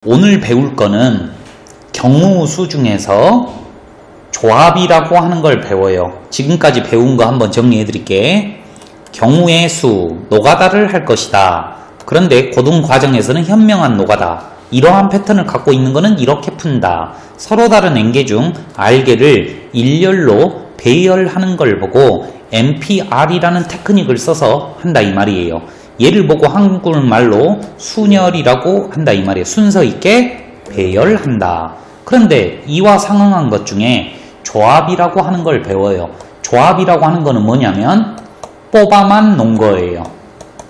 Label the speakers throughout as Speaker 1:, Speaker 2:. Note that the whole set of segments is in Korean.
Speaker 1: 오늘 배울 거는 경우수 중에서 조합이라고 하는 걸 배워요. 지금까지 배운 거 한번 정리해 드릴게. 경우의 수, 노가다를 할 것이다. 그런데 고등 과정에서는 현명한 노가다. 이러한 패턴을 갖고 있는 거는 이렇게 푼다. 서로 다른 N개 중 R개를 일렬로 배열하는 걸 보고 NPR이라는 테크닉을 써서 한다 이 말이에요. 얘를 보고 한국말로 순열이라고 한다 이 말이에요. 순서 있게 배열한다. 그런데 이와 상응한 것 중에 조합이라고 하는 걸 배워요. 조합이라고 하는 거는 뭐냐면 뽑아만 놓은 거예요.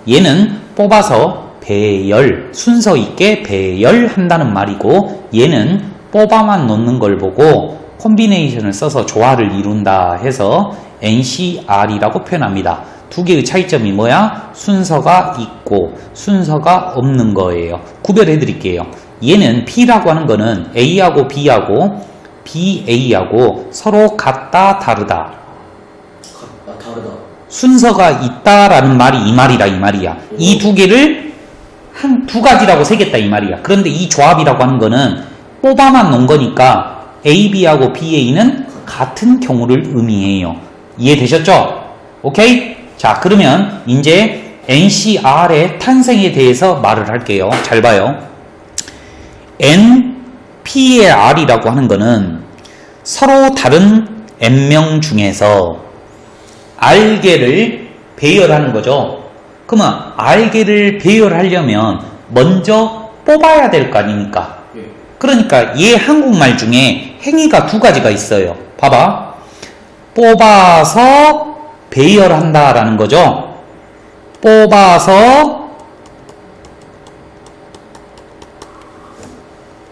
Speaker 1: 얘는 뽑아서 배열, 순서 있게 배열한다는 말이고, 얘는 뽑아만 놓는 걸 보고 콤비네이션을 써서 조화를 이룬다 해서 NCR이라고 표현합니다. 두 개의 차이점이 뭐야? 순서가 있고 순서가 없는 거예요. 구별해 드릴게요. 얘는 P라고 하는 거는 A하고 B하고 BA하고 서로 같다 다르다.
Speaker 2: 다르다.
Speaker 1: 순서가 있다라는 말이 이 말이다 이 말이야. 이 두 개를 한 두 가지라고 새겼다 이 말이야. 그런데 이 조합이라고 하는 거는 뽑아만 놓은 거니까 AB하고 BA는 같은 경우를 의미해요. 이해되셨죠? 오케이? 자, 그러면 이제 NCR의 탄생에 대해서 말을 할게요. 잘 봐요. NP의 R이라고 하는 거는 서로 다른 N명 중에서 R개를 배열하는 거죠. 그러면 R개를 배열하려면 먼저 뽑아야 될 거 아닙니까? 그러니까 얘 한국말 중에 행위가 두 가지가 있어요. 봐봐. 뽑아서 배열한다 라는 거죠. 뽑아서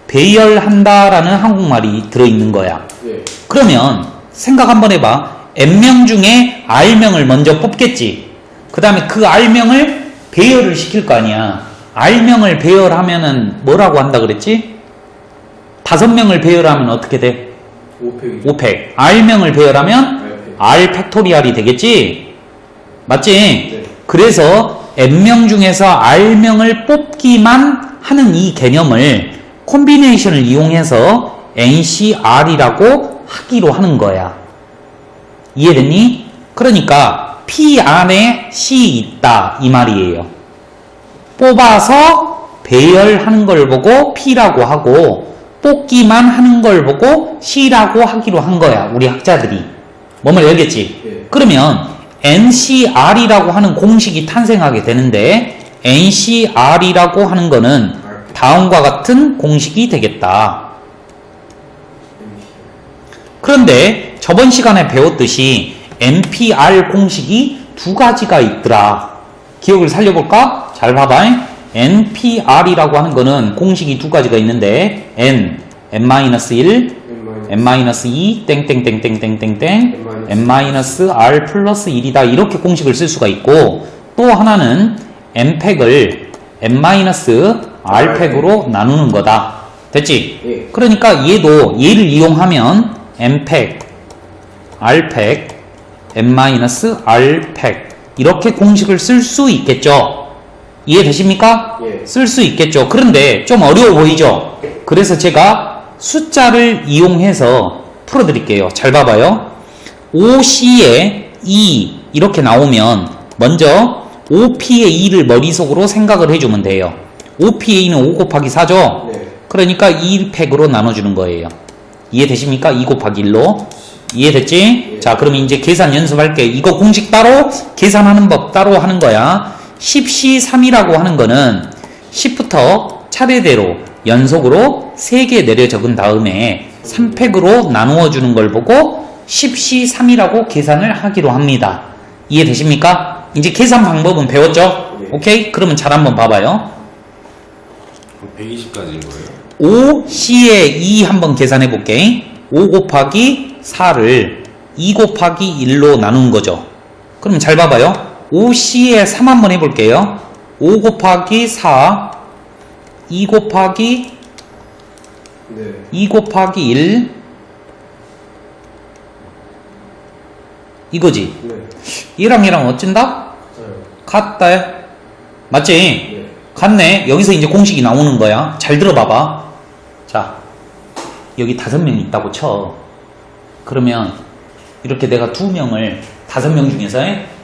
Speaker 1: 배열한다 라는 한국말이 들어있는 거야. 그러면 생각 한번 해봐. N명 중에 R명을 먼저 뽑겠지. 그 다음에 그 R명을 배열을 시킬 거 아니야. R명을 배열하면은 뭐라고 한다 그랬지? 5명을 배열하면 어떻게 돼? 5팩. R명을 배열하면 R 팩토리얼이 되겠지? 맞지?
Speaker 2: 네.
Speaker 1: 그래서 N명 중에서 R명을 뽑기만 하는 이 개념을 콤비네이션을 이용해서 NCR이라고 하기로 하는 거야. 이해됐니? 그러니까 P 안에 C 있다 이 말이에요. 뽑아서 배열하는 걸 보고 P라고 하고 뽑기만 하는 걸 보고 C라고 하기로 한 거야. 우리 학자들이. 뭐말 알겠지?
Speaker 2: 네.
Speaker 1: 그러면 NCR이라고 하는 공식이 탄생하게 되는데 NCR이라고 하는 거는 다음과 같은 공식이 되겠다. 그런데 저번 시간에 배웠듯이 NPR 공식이 두 가지가 있더라. 기억을 살려볼까? 잘 봐봐. NPR이라고 하는 거는 공식이 두 가지가 있는데 N, N-1, N-2, 땡땡땡땡땡땡땡, N-R 플러스 1이다. 이렇게 공식을 쓸 수가 있고, 또 하나는 N팩을 N-R 팩으로 나누는 거다. 됐지?
Speaker 2: 예.
Speaker 1: 그러니까 얘를 이용하면 N팩, R팩, N-R 팩 이렇게 공식을 쓸 수 있겠죠? 이해되십니까?
Speaker 2: 예.
Speaker 1: 쓸 수 있겠죠. 그런데 좀 어려워 보이죠? 그래서 제가 숫자를 이용해서 풀어드릴게요. 잘 봐봐요. OC에 2 이렇게 나오면 먼저 OP의 2를 머릿속으로 생각을 해주면 돼요. OP의 2는 5 곱하기 4죠?
Speaker 2: 네.
Speaker 1: 그러니까 2팩으로 나눠주는 거예요. 이해되십니까? 2 곱하기 1로. 이해됐지?
Speaker 2: 예.
Speaker 1: 자, 그럼 이제 계산 연습할게. 이거 공식 따로, 계산하는 법 따로 하는 거야. 10C3이라고 하는 거는 10부터 차례대로 연속으로 3개 내려 적은 다음에 3팩으로 나누어 주는 걸 보고 10C3이라고 계산을 하기로 합니다. 이해되십니까? 이제 계산 방법은 배웠죠?
Speaker 2: 네.
Speaker 1: 오케이? 그러면 잘 한번 봐봐요.
Speaker 3: 120까지인 거예요?
Speaker 1: 5C에 2 한번 계산해 볼게. 5 곱하기 4를 2 곱하기 1로 나눈 거죠. 그러면 잘 봐봐요. 5C에 3 한번 해볼게요. 5 곱하기 4, 2 곱하기
Speaker 2: 네.
Speaker 1: 2 곱하기 1 이거지.
Speaker 2: 네.
Speaker 1: 얘랑 얘랑 어쩐다?
Speaker 2: 맞아요.
Speaker 1: 같다. 맞지?
Speaker 2: 네.
Speaker 1: 갔네. 여기서 이제 공식이 나오는 거야. 잘 들어봐봐. 자, 여기 5명이 있다고 쳐. 그러면 이렇게 내가 2명을 5명 중에서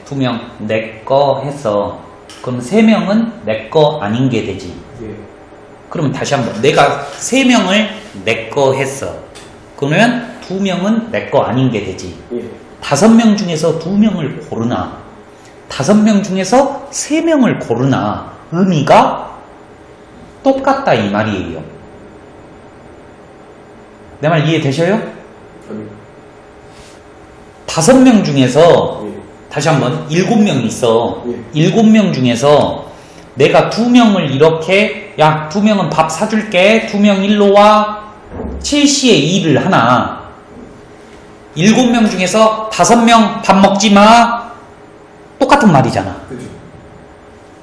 Speaker 1: 2명 내 거 했어. 그럼 3명은 내 거 아닌 게 되지.
Speaker 2: 예.
Speaker 1: 그러면 다시 한번 내가 3명을 내 거 했어. 그러면 2명은 내 거 아닌 게 되지.
Speaker 2: 예.
Speaker 1: 5명 중에서 2명을 고르나 5명 중에서 3명을 고르나 의미가 똑같다 이 말이에요. 내 말 이해되셔요?
Speaker 2: 아니.
Speaker 1: 5명 중에서
Speaker 2: 예.
Speaker 1: 다시 한번 7명이 있어.
Speaker 2: 예.
Speaker 1: 7명 중에서 내가 2명을 이렇게 야 2명은 밥 사줄게 2명 일로 와 7시에 일을 하나 7명 중에서 5명 밥 먹지 마 똑같은 말이잖아.
Speaker 2: 그죠.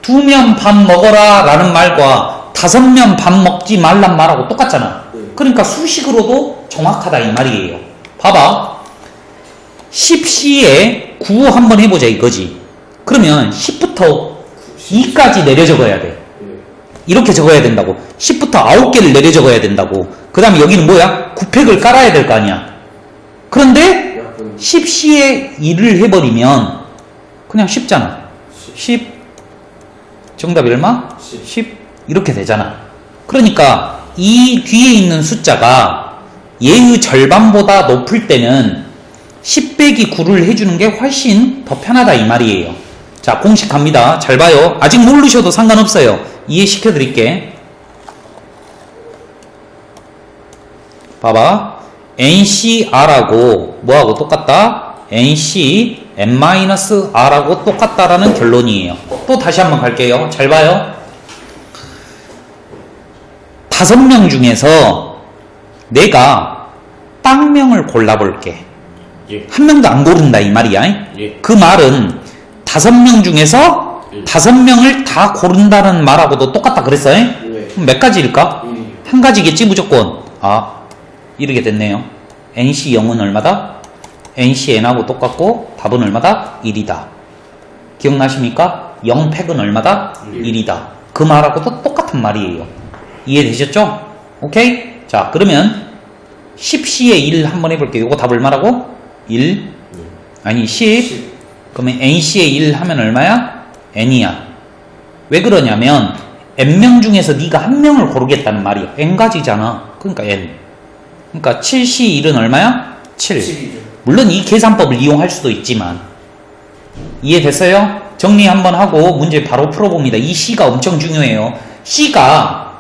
Speaker 1: 2명 밥 먹어라 라는 말과 5명 밥 먹지 말란 말하고 똑같잖아. 그러니까 수식으로도 정확하다 이 말이에요. 봐봐. 10시에 9 한번 해보자 이거지. 그러면 10부터 2까지 내려 적어야 돼.
Speaker 2: 예.
Speaker 1: 이렇게 적어야 된다고. 10부터 9개를 내려 적어야 된다고. 그 다음에 여기는 뭐야? 9팩을 깔아야 될 거 아니야. 그런데
Speaker 2: 약분.
Speaker 1: 10시에 1을 해버리면 그냥 쉽잖아. 10 정답이 얼마? 10 이렇게 되잖아. 그러니까 이 뒤에 있는 숫자가 얘의 절반보다 높을 때는 10 빼기 9를 해주는 게 훨씬 더 편하다 이 말이에요. 자, 공식 갑니다. 잘 봐요. 아직 모르셔도 상관없어요. 이해시켜 드릴게. 봐봐. NCR하고 뭐하고 똑같다? NC-N-R하고 똑같다라는 결론이에요. 또 다시 한번 갈게요. 잘 봐요. 5명 중에서 내가 빵명을 골라볼게.
Speaker 2: 예.
Speaker 1: 한 명도 안 고른다 이 말이야.
Speaker 2: 예.
Speaker 1: 그 말은 5명 중에서 5명을 다 고른다는 말하고도 똑같다 그랬어요?
Speaker 2: 네.
Speaker 1: 그럼 몇 가지일까?
Speaker 2: 1이요.
Speaker 1: 한 가지겠지 무조건. 아, 이렇게 됐네요. NC0은 얼마다? NCN하고 똑같고 답은 얼마다? 1이다. 기억나십니까? 0팩은 얼마다? 1이다. 그 말하고도 똑같은 말이에요. 이해되셨죠? 오케이? 자, 그러면 10시에 1 한번 해볼게요. 이거 답 얼마라고? 1? 아니 10. 그러면 NC에 1 하면 얼마야? N이야. 왜 그러냐면 N명 중에서 네가 한 명을 고르겠다는 말이야. N가지잖아. 그러니까 N. 그러니까 7시 1은 얼마야? 7.
Speaker 2: 7이죠.
Speaker 1: 물론 이 계산법을 이용할 수도 있지만 이해됐어요? 정리 한번 하고 문제 바로 풀어봅니다. 이 C가 엄청 중요해요. C가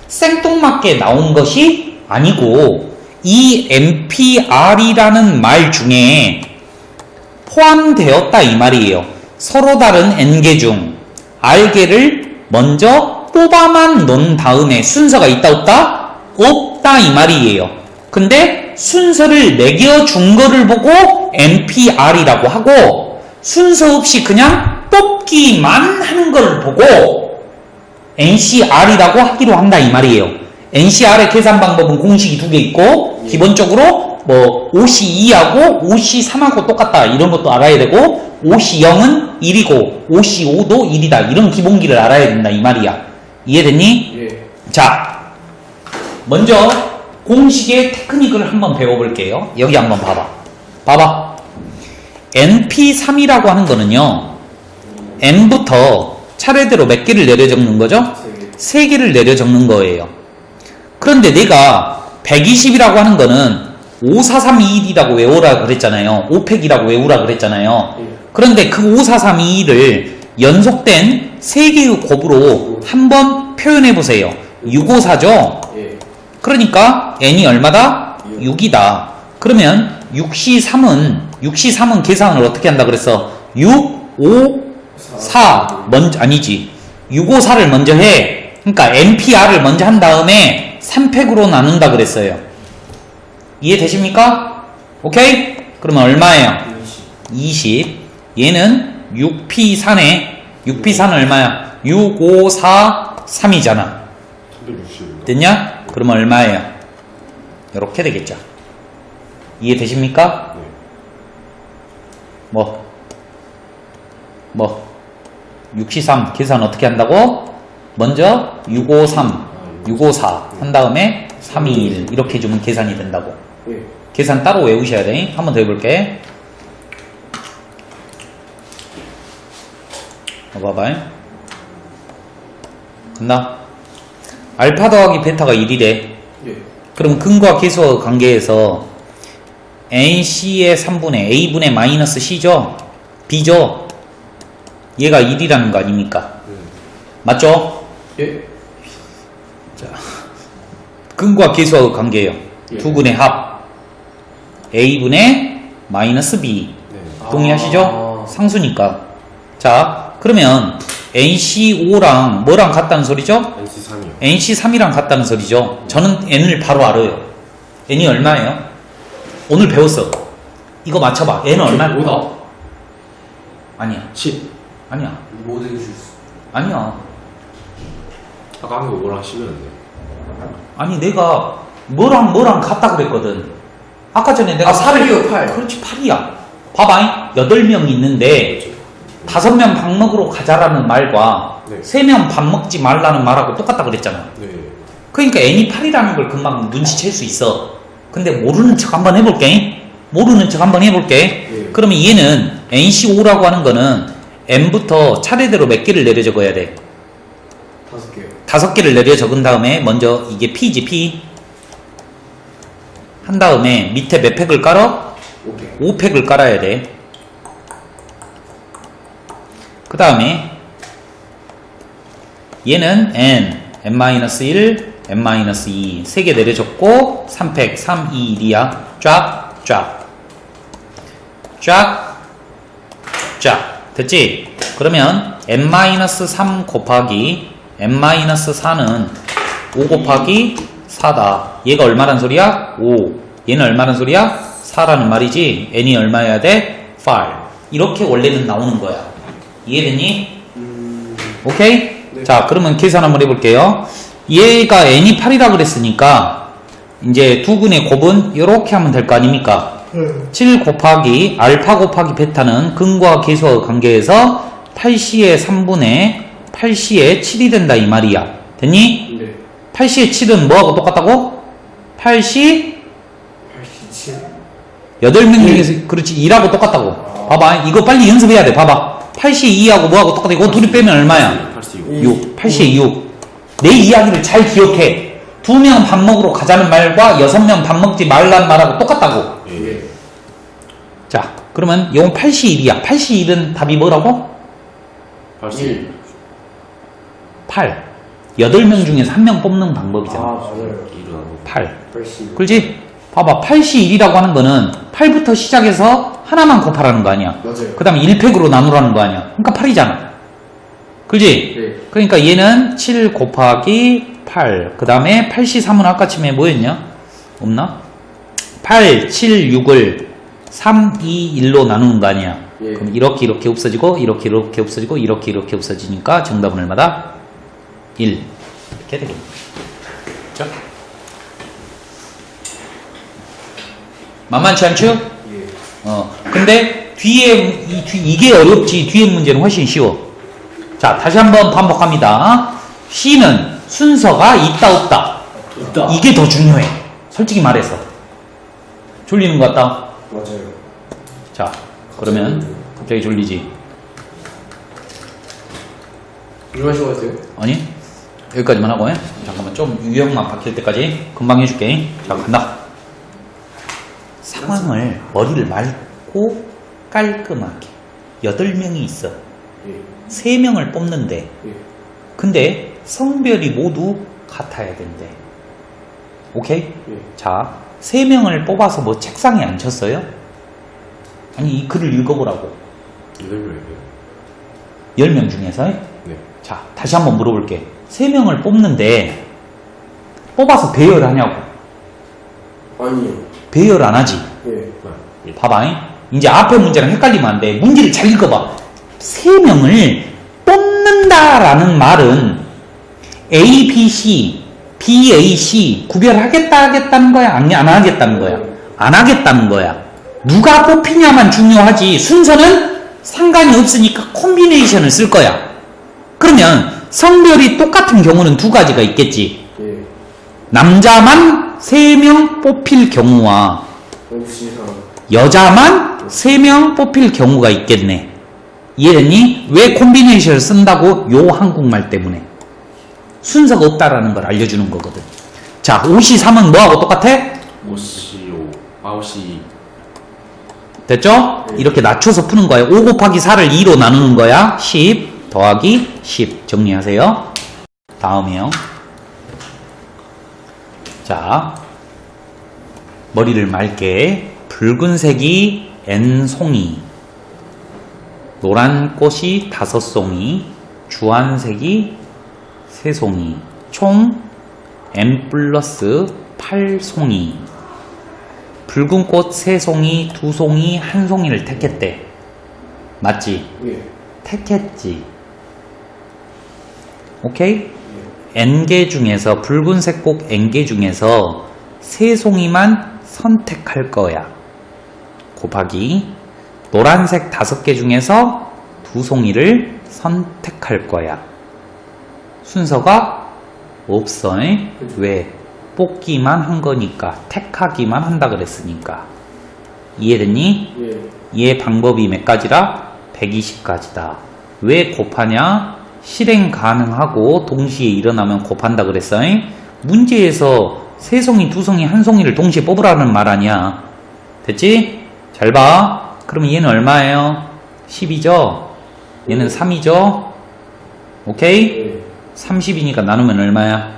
Speaker 1: 생뚱맞게 나온 것이 아니고 이 NPR이라는 말 중에 포함되었다 이 말이에요. 서로 다른 N개 중 R개를 먼저 뽑아만 놓은 다음에 순서가 있다 없다? 없다 이 말이에요. 근데 순서를 매겨준 거를 보고 NPR이라고 하고 순서 없이 그냥 뽑기만 하는 걸 보고 NCR이라고 하기로 한다 이 말이에요. NCR의 계산 방법은 공식이 2개 있고 기본적으로 뭐 OC2하고 OC3하고 똑같다 이런 것도 알아야 되고 OC0은 1이고 OC5도 1이다 이런 기본기를 알아야 된다 이 말이야. 이해됐니?
Speaker 2: 예.
Speaker 1: 자, 먼저 공식의 테크닉을 한번 배워볼게요. 여기 한번 봐봐. 봐봐. NP3이라고 하는 거는요. N부터 차례대로 몇 개를 내려 적는 거죠? 3개를 내려 적는 거예요. 그런데 내가 120이라고 하는 거는 54321이라고 외우라 그랬잖아요. 5팩이라고 외우라 그랬잖아요. 그런데 그 54321을 연속된 3개의 곱으로 한번 표현해 보세요. 654죠?
Speaker 2: 예.
Speaker 1: 그러니까 n이 얼마다? 6이다. 그러면 6C3은 계산을 어떻게 한다 그랬어? 6, 5, 4 먼저 아니지. 654를 먼저 해. 그러니까 NPR을 먼저 한 다음에 3팩으로 나눈다 그랬어요. 이해되십니까? 오케이? 그러면 얼마예요? 20. 얘는 6P4네. 6P4는 얼마야? 6, 5, 4, 3이잖아. 됐냐? 그러면 얼마예요? 이렇게 되겠죠. 이해되십니까? 뭐 63 계산 어떻게 한다고? 먼저 653, 654 한 다음에 321 이렇게 해주면 계산이 된다고.
Speaker 2: 예.
Speaker 1: 계산 따로 외우셔야 돼. 한 번 더 해볼게. 봐봐. 간다. 알파 더하기 베타가 1이래.
Speaker 2: 예.
Speaker 1: 그럼 근과 계수와 관계에서 NC의 3분의 A분의 마이너스 C죠? B죠? 얘가 1이라는 거 아닙니까? 맞죠?
Speaker 2: 예.
Speaker 1: 근과 계수와 관계예요.
Speaker 2: 예.
Speaker 1: 두 근의 합. A분의 마이너스 B.
Speaker 3: 네.
Speaker 1: 동의하시죠?
Speaker 2: 아.
Speaker 1: 상수니까. 자, 그러면 NC5랑 뭐랑 같다는 소리죠?
Speaker 3: NC3이요.
Speaker 1: NC3이랑 같다는 소리죠. 저는 N을 바로 알아요. N이 얼마예요? 오늘 배웠어. 이거 맞춰봐. N은 얼마야?
Speaker 2: 5다.
Speaker 1: 아니야.
Speaker 3: 10.
Speaker 1: 아니야.
Speaker 2: 모든 줄 수.
Speaker 1: 아니야.
Speaker 3: 아까 한 거 5랑 10이었는데.
Speaker 1: 아니, 내가 뭐랑 같다 그랬거든. 아까 전에 내가
Speaker 2: 8이요, 8.
Speaker 1: 그렇지, 8이야. 봐봐. 8명 있는데 5명 밥 먹으러 가자라는 말과
Speaker 3: 네.
Speaker 1: 3명 밥 먹지 말라는 말하고 똑같다 그랬잖아.
Speaker 3: 네.
Speaker 1: 그러니까 N이 8이라는 걸 금방 눈치챌 수 있어. 근데 모르는 척 한번 해볼게. 모르는 척 한번 해볼게.
Speaker 2: 예.
Speaker 1: 그러면 얘는 NC5라고 하는 거는 N부터 차례대로 몇 개를 내려 적어야 돼?
Speaker 2: 5개요.
Speaker 1: 5개를 내려 적은 다음에 먼저 이게 P지, P. 한 다음에 밑에 몇 팩을 깔아?
Speaker 2: 5개.
Speaker 1: 5팩을 깔아야 돼. 그 다음에 얘는 N, N-1, N-2 세 개 내려줬고 3팩, 3, 2, 1이야. 쫙, 쫙. 쫙, 쫙. 됐지? 그러면 N-3 곱하기 N-4는 5 곱하기 4다. 얘가 얼마란 소리야? 5. 얘는 얼마란 소리야? 4라는 말이지. N이 얼마여야 돼? 5. 이렇게 원래는 나오는 거야. 이해됐니? 오케이?
Speaker 2: 네.
Speaker 1: 자, 그러면 계산 한번 해볼게요. 얘가 N이 8이라 그랬으니까 이제 두 근의 곱은 이렇게 하면 될 거 아닙니까? 7 곱하기 알파 곱하기 베타는 근과 계수와 관계에서 8C의 3분의 8C의 7이 된다 이 말이야. 됐니?
Speaker 2: 네.
Speaker 1: 8C의 7은 뭐하고 똑같다고? 8C
Speaker 2: 87.
Speaker 1: 8명 중에서 그렇지 2하고 똑같다고. 봐봐, 이거 빨리 연습해야 돼. 봐봐, 8C 2하고 뭐하고 똑같아. 이거 둘이 빼면 얼마야?
Speaker 3: 86.
Speaker 1: 6. 8C의 6. 내 이야기를 잘 기억해. 2명 밥 먹으러 가자는 말과 6명 밥 먹지 말라는 말하고 똑같다고.
Speaker 3: 예.
Speaker 1: 자, 그러면 이건 8C1이야 8C1은 답이 뭐라고?
Speaker 3: 81.
Speaker 1: 8. 8명 중에서 1명 뽑는 방법이잖아.
Speaker 2: 맞아요.
Speaker 1: 8.
Speaker 2: 80.
Speaker 1: 그렇지? 봐봐, 8C1이라고 하는 거는 8부터 시작해서 하나만 곱하라는 거 아니야.
Speaker 2: 맞아요.
Speaker 1: 그 다음에 1팩으로 나누라는 거 아니야. 그러니까 8이잖아. 그렇지?
Speaker 2: 네.
Speaker 1: 그러니까 얘는 7 곱하기 8. 그 다음에 8C3은 아까 치면 뭐였냐? 없나? 8, 7, 6을 3, 2, 1로 나누는 거 아니야.
Speaker 2: 예.
Speaker 1: 그럼 이렇게 없어지고 이렇게 없어지고 이렇게 없어지니까 정답은 얼마다? 1. 이렇게 되겠네. 자, 만만치 않죠?
Speaker 2: 예.
Speaker 1: 근데 뒤에 이게 어렵지. 뒤에 문제는 훨씬 쉬워. 자, 다시 한번 반복합니다. C는 순서가 있다 없다.
Speaker 2: 있다.
Speaker 1: 이게 더 중요해. 솔직히 말해서. 졸리는 것 같다.
Speaker 2: 맞아요.
Speaker 1: 자, 그러면 갑자기 졸리지?
Speaker 2: 일하시고 하세요?
Speaker 1: 아니? 여기까지만 하고 해. 잠깐만, 좀 유형만 바뀔 때까지 금방 해줄게. 자, 간다. 상황을 머리를 맑고 깔끔하게 8명이 있어.
Speaker 2: 예.
Speaker 1: 3명을 뽑는데
Speaker 2: 예.
Speaker 1: 근데 성별이 모두 같아야 된대. 오케이?
Speaker 2: 예.
Speaker 1: 자, 3명을 뽑아서 뭐 책상에 앉혔어요? 아니, 이 글을 읽어보라고.
Speaker 3: 8명이에요?
Speaker 1: 10명 중에서.
Speaker 3: 네.
Speaker 1: 자, 다시 한번 물어볼게. 3명을 뽑는데 뽑아서 배열을 하냐고.
Speaker 2: 아니요.
Speaker 1: 배열 안 하지.
Speaker 2: 예.
Speaker 1: 봐봐. 이제 앞에 문제랑 헷갈리면 안 돼. 문제를 잘 읽어봐. 3명을 뽑는다라는 말은 A, B, C, B, A, C 구별하겠다는 거야? 안 하겠다는 거야? 안 하겠다는 거야. 누가 뽑히냐만 중요하지 순서는 상관이 없으니까 콤비네이션을 쓸 거야. 그러면 성별이 똑같은 경우는 두 가지가 있겠지.
Speaker 2: 예.
Speaker 1: 남자만 3명 뽑힐 경우와
Speaker 2: 혹시 이상.
Speaker 1: 여자만 3명 뽑힐 경우가 있겠네. 이해됐니? 왜 콤비네이션을 쓴다고? 요 한국말 때문에. 순서가 없다라는 걸 알려주는 거거든. 자, 5시 3은 뭐하고 똑같아?
Speaker 3: 5시 5, 9시
Speaker 1: 됐죠? 이렇게 낮춰서 푸는 거예요. 5 곱하기 4를 2로 나누는 거야. 10 더하기 10 정리하세요. 다음이요. 자, 머리를 맑게. 붉은색이 N송이, 노란 꽃이 5송이, 주황색이 3송이, 총 N 플러스 8송이. 붉은 꽃 3송이, 2송이, 1송이를 택했대. 맞지?
Speaker 2: 예.
Speaker 1: 택했지. 오케이? N개 중에서, 붉은색 꽃 N개 중에서 3송이만 선택할 거야. 곱하기 노란색 5개 중에서 2송이를 선택할 거야. 순서가 없어. 왜? 뽑기만 한 거니까. 택하기만 한다 그랬으니까. 이해됐니?
Speaker 2: 예.
Speaker 1: 얘 방법이 몇 가지라? 120가지다. 왜 곱하냐? 실행 가능하고 동시에 일어나면 곱한다 그랬어. 문제에서 3송이, 2송이, 1송이를 동시에 뽑으라는 말 아니야. 됐지? 잘 봐. 그러면 얘는 얼마예요? 10이죠? 얘는 3이죠? 오케이?
Speaker 2: 예.
Speaker 1: 30이니까 나누면 얼마야?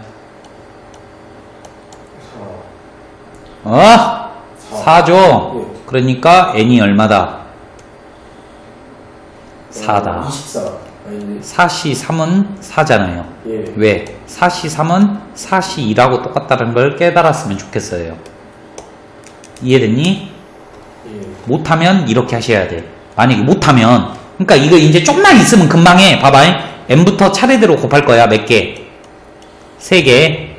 Speaker 2: 4.
Speaker 1: 4죠?
Speaker 2: 예.
Speaker 1: 그러니까 n이 얼마다? 4다.
Speaker 2: 24. 아니네.
Speaker 1: 4시 3은 4잖아요.
Speaker 2: 예.
Speaker 1: 왜? 4시 3은 4시 2라고 똑같다는 걸 깨달았으면 좋겠어요. 이해됐니?
Speaker 2: 예.
Speaker 1: 못하면 이렇게 하셔야 돼. 만약에 못하면, 그러니까 이거 이제 좀만 있으면 금방 해. 봐봐. n부터 차례대로 곱할 거야. 몇 개? 3개.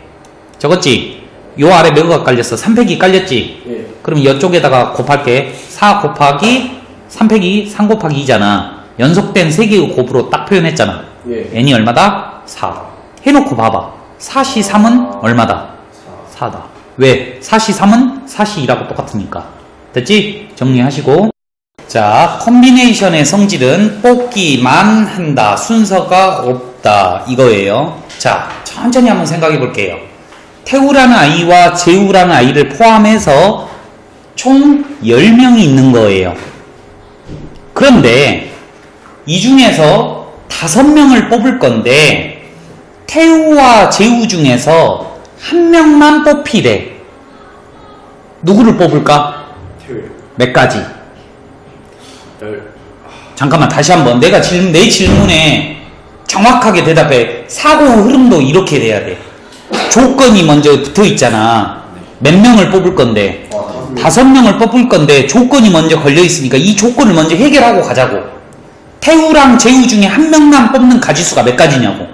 Speaker 1: 적었지? 요 아래 몇 개가 깔렸어? 3팩이 깔렸지?
Speaker 2: 예.
Speaker 1: 그럼 이쪽에다가 곱할게. 4 곱하기 3팩이 3 곱하기 2잖아. 연속된 3개의 곱으로 딱 표현했잖아.
Speaker 2: 예.
Speaker 1: n이 얼마다? 4. 해놓고 봐봐. 4시 3은 얼마다? 4다. 왜? 4시 3은 4시 2라고 똑같으니까. 됐지? 정리하시고. 자, 콤비네이션의 성질은 뽑기만 한다. 순서가 없다. 이거예요. 자, 천천히 한번 생각해 볼게요. 태우라는 아이와 재우라는 아이를 포함해서 총 10명이 있는 거예요. 그런데 이 중에서 5명을 뽑을 건데 태우와 재우 중에서 1명만 뽑히래. 누구를 뽑을까?
Speaker 2: 태우요.
Speaker 1: 몇 가지?
Speaker 2: 열.
Speaker 1: 잠깐만 다시 한번 내가 내 질문에 정확하게 대답해. 사고 흐름도 이렇게 돼야 돼. 조건이 먼저 붙어 있잖아. 몇 명을 뽑을 건데 5명을 뽑을 건데 조건이 먼저 걸려 있으니까 이 조건을 먼저 해결하고 가자고. 태우랑 재우 중에 1명만 뽑는 가지수가 몇 가지냐고.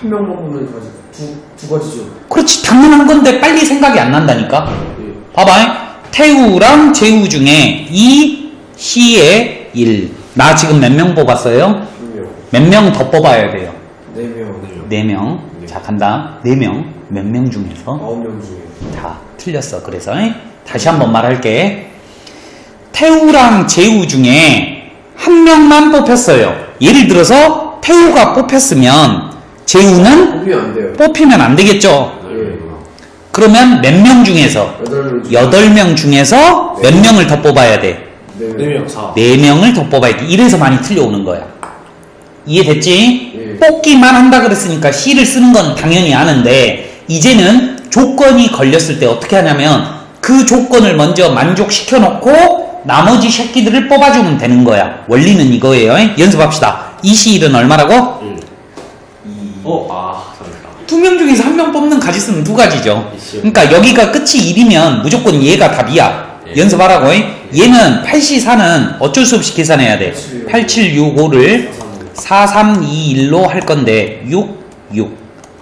Speaker 2: 한 명만 보면 가지. 두 가지죠.
Speaker 1: 그렇지, 당연한 건데 빨리 생각이 안 난다니까.
Speaker 2: 예.
Speaker 1: 봐봐. 태우랑 재우 중에 2, C에 1. 나 지금 몇 명 뽑았어요?
Speaker 2: 2명.
Speaker 1: 몇 명 더 뽑아야 돼요?
Speaker 2: 4명.
Speaker 1: 4명. 자, 간다. 4명. 몇 명 중에서?
Speaker 2: 9명 중에.
Speaker 1: 다 틀렸어. 그래서 다시 한번 말할게. 태우랑 재우 중에 1명만 뽑혔어요. 예를 들어서 태우가 뽑혔으면 재우는
Speaker 2: 뽑히면 안 돼요.
Speaker 1: 뽑히면 안 되겠죠.
Speaker 2: 예.
Speaker 1: 그러면 몇 명 중에서?
Speaker 2: 8명.
Speaker 1: 8명 중에서 몇 명을 더 뽑아야 돼?
Speaker 2: 4명.
Speaker 3: 4
Speaker 1: 4명을 더 뽑아야 돼. 이래서 많이 틀려오는 거야. 이해됐지?
Speaker 2: 예.
Speaker 1: 뽑기만 한다 그랬으니까 C를 쓰는 건 당연히 아는데 이제는 조건이 걸렸을 때 어떻게 하냐면 그 조건을 먼저 만족시켜 놓고 나머지 새끼들을 뽑아주면 되는 거야. 원리는 이거예요. 연습합시다. 이시일은 얼마라고?
Speaker 3: 1
Speaker 2: 2.
Speaker 3: 잘했다.
Speaker 1: 2명 중에서 1명 뽑는 가지수는 2가지죠.
Speaker 3: 이시일.
Speaker 1: 그러니까 여기가 끝이 1이면 무조건 얘가 답이야.
Speaker 3: 예.
Speaker 1: 연습하라고. 얘는 8C4는 어쩔 수 없이 계산해야 돼. 8765를 4321로 할 건데 6, 6,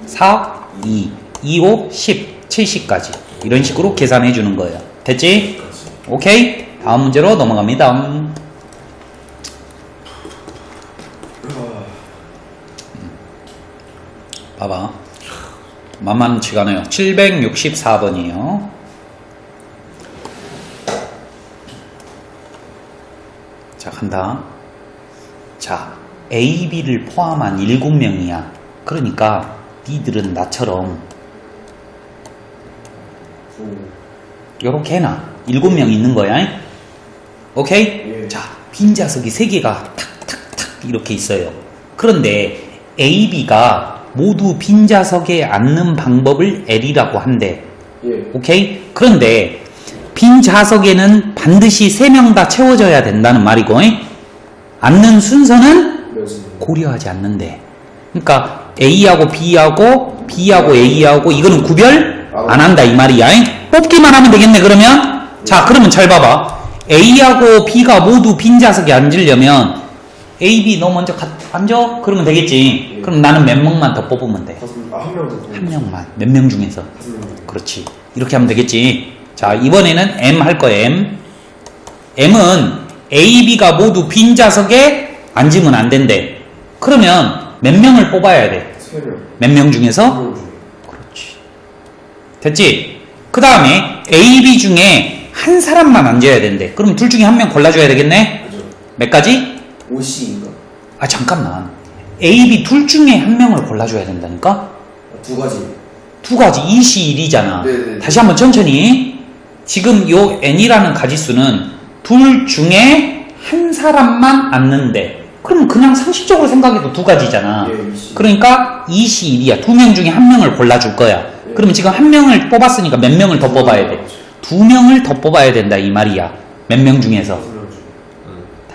Speaker 1: 4, 2, 25, 10, 70까지 이런 식으로 계산해 주는 거예요. 됐지? 오케이? 다음 문제로 넘어갑니다. 만만치가 않아요. 764번이에요. 자, 간다. 자, A, B를 포함한 7명이야. 그러니까 니들은 나처럼 요렇게 해놔. 7명 있는 거야. 오케이?
Speaker 2: 예.
Speaker 1: 자, 빈자석이 3개가 탁탁탁 이렇게 있어요. 그런데 A, B가 모두 빈자석에 앉는 방법을 L이라고 한대.
Speaker 2: 예.
Speaker 1: 오케이? 그런데 빈자석에는 반드시 3명 다 채워져야 된다는 말이고, 앉는 순서는
Speaker 2: 몇입니까?
Speaker 1: 고려하지 않는데. 그러니까 A하고 B하고 B하고 A하고 이거는 구별 안 한다 이 말이야. 뽑기만 하면 되겠네. 그러면 자, 그러면 잘 봐봐. A하고 B가 모두 빈자석에 앉으려면 A, B 너 먼저 앉아? 그러면 되겠지. 그럼 나는 몇 명만 더 뽑으면 돼.
Speaker 2: 한 명 더.
Speaker 1: 한 명만. 몇 명 중에서.
Speaker 2: 5명.
Speaker 1: 그렇지. 이렇게 하면 되겠지. 자, 이번에는 M 할 거야. M. M은 A, B가 모두 빈자석에 앉으면 안 된대. 그러면 몇 명을 뽑아야 돼?
Speaker 2: 3명.
Speaker 1: 몇 명 중에서?
Speaker 2: 2명 중에.
Speaker 1: 그렇지. 됐지? 그 다음에 A, B 중에 한 사람만 앉아야 된대. 그럼 둘 중에 한 명 골라줘야 되겠네?
Speaker 2: 그죠?
Speaker 1: 몇 가지?
Speaker 2: 5C인가?
Speaker 1: 아, 잠깐만. A, B 둘 중에 한 명을 골라줘야 된다니까?
Speaker 2: 2가지.
Speaker 1: 두 가지. 2시 1이잖아.
Speaker 2: 네네.
Speaker 1: 다시 한번 천천히. 지금 요 N이라는 가지수는 둘 중에 한 사람만 앉는데. 그러면 그냥 상식적으로 생각해도 두 가지잖아.
Speaker 2: 예, 2C.
Speaker 1: 그러니까 2시 1이야. 2명 중에 한 명을 골라줄 거야.
Speaker 2: 예.
Speaker 1: 그러면 지금 한 명을 뽑았으니까 몇 명을 더 뽑아야 돼? 2명을 더 뽑아야 된다 이 말이야. 몇 명 중에서?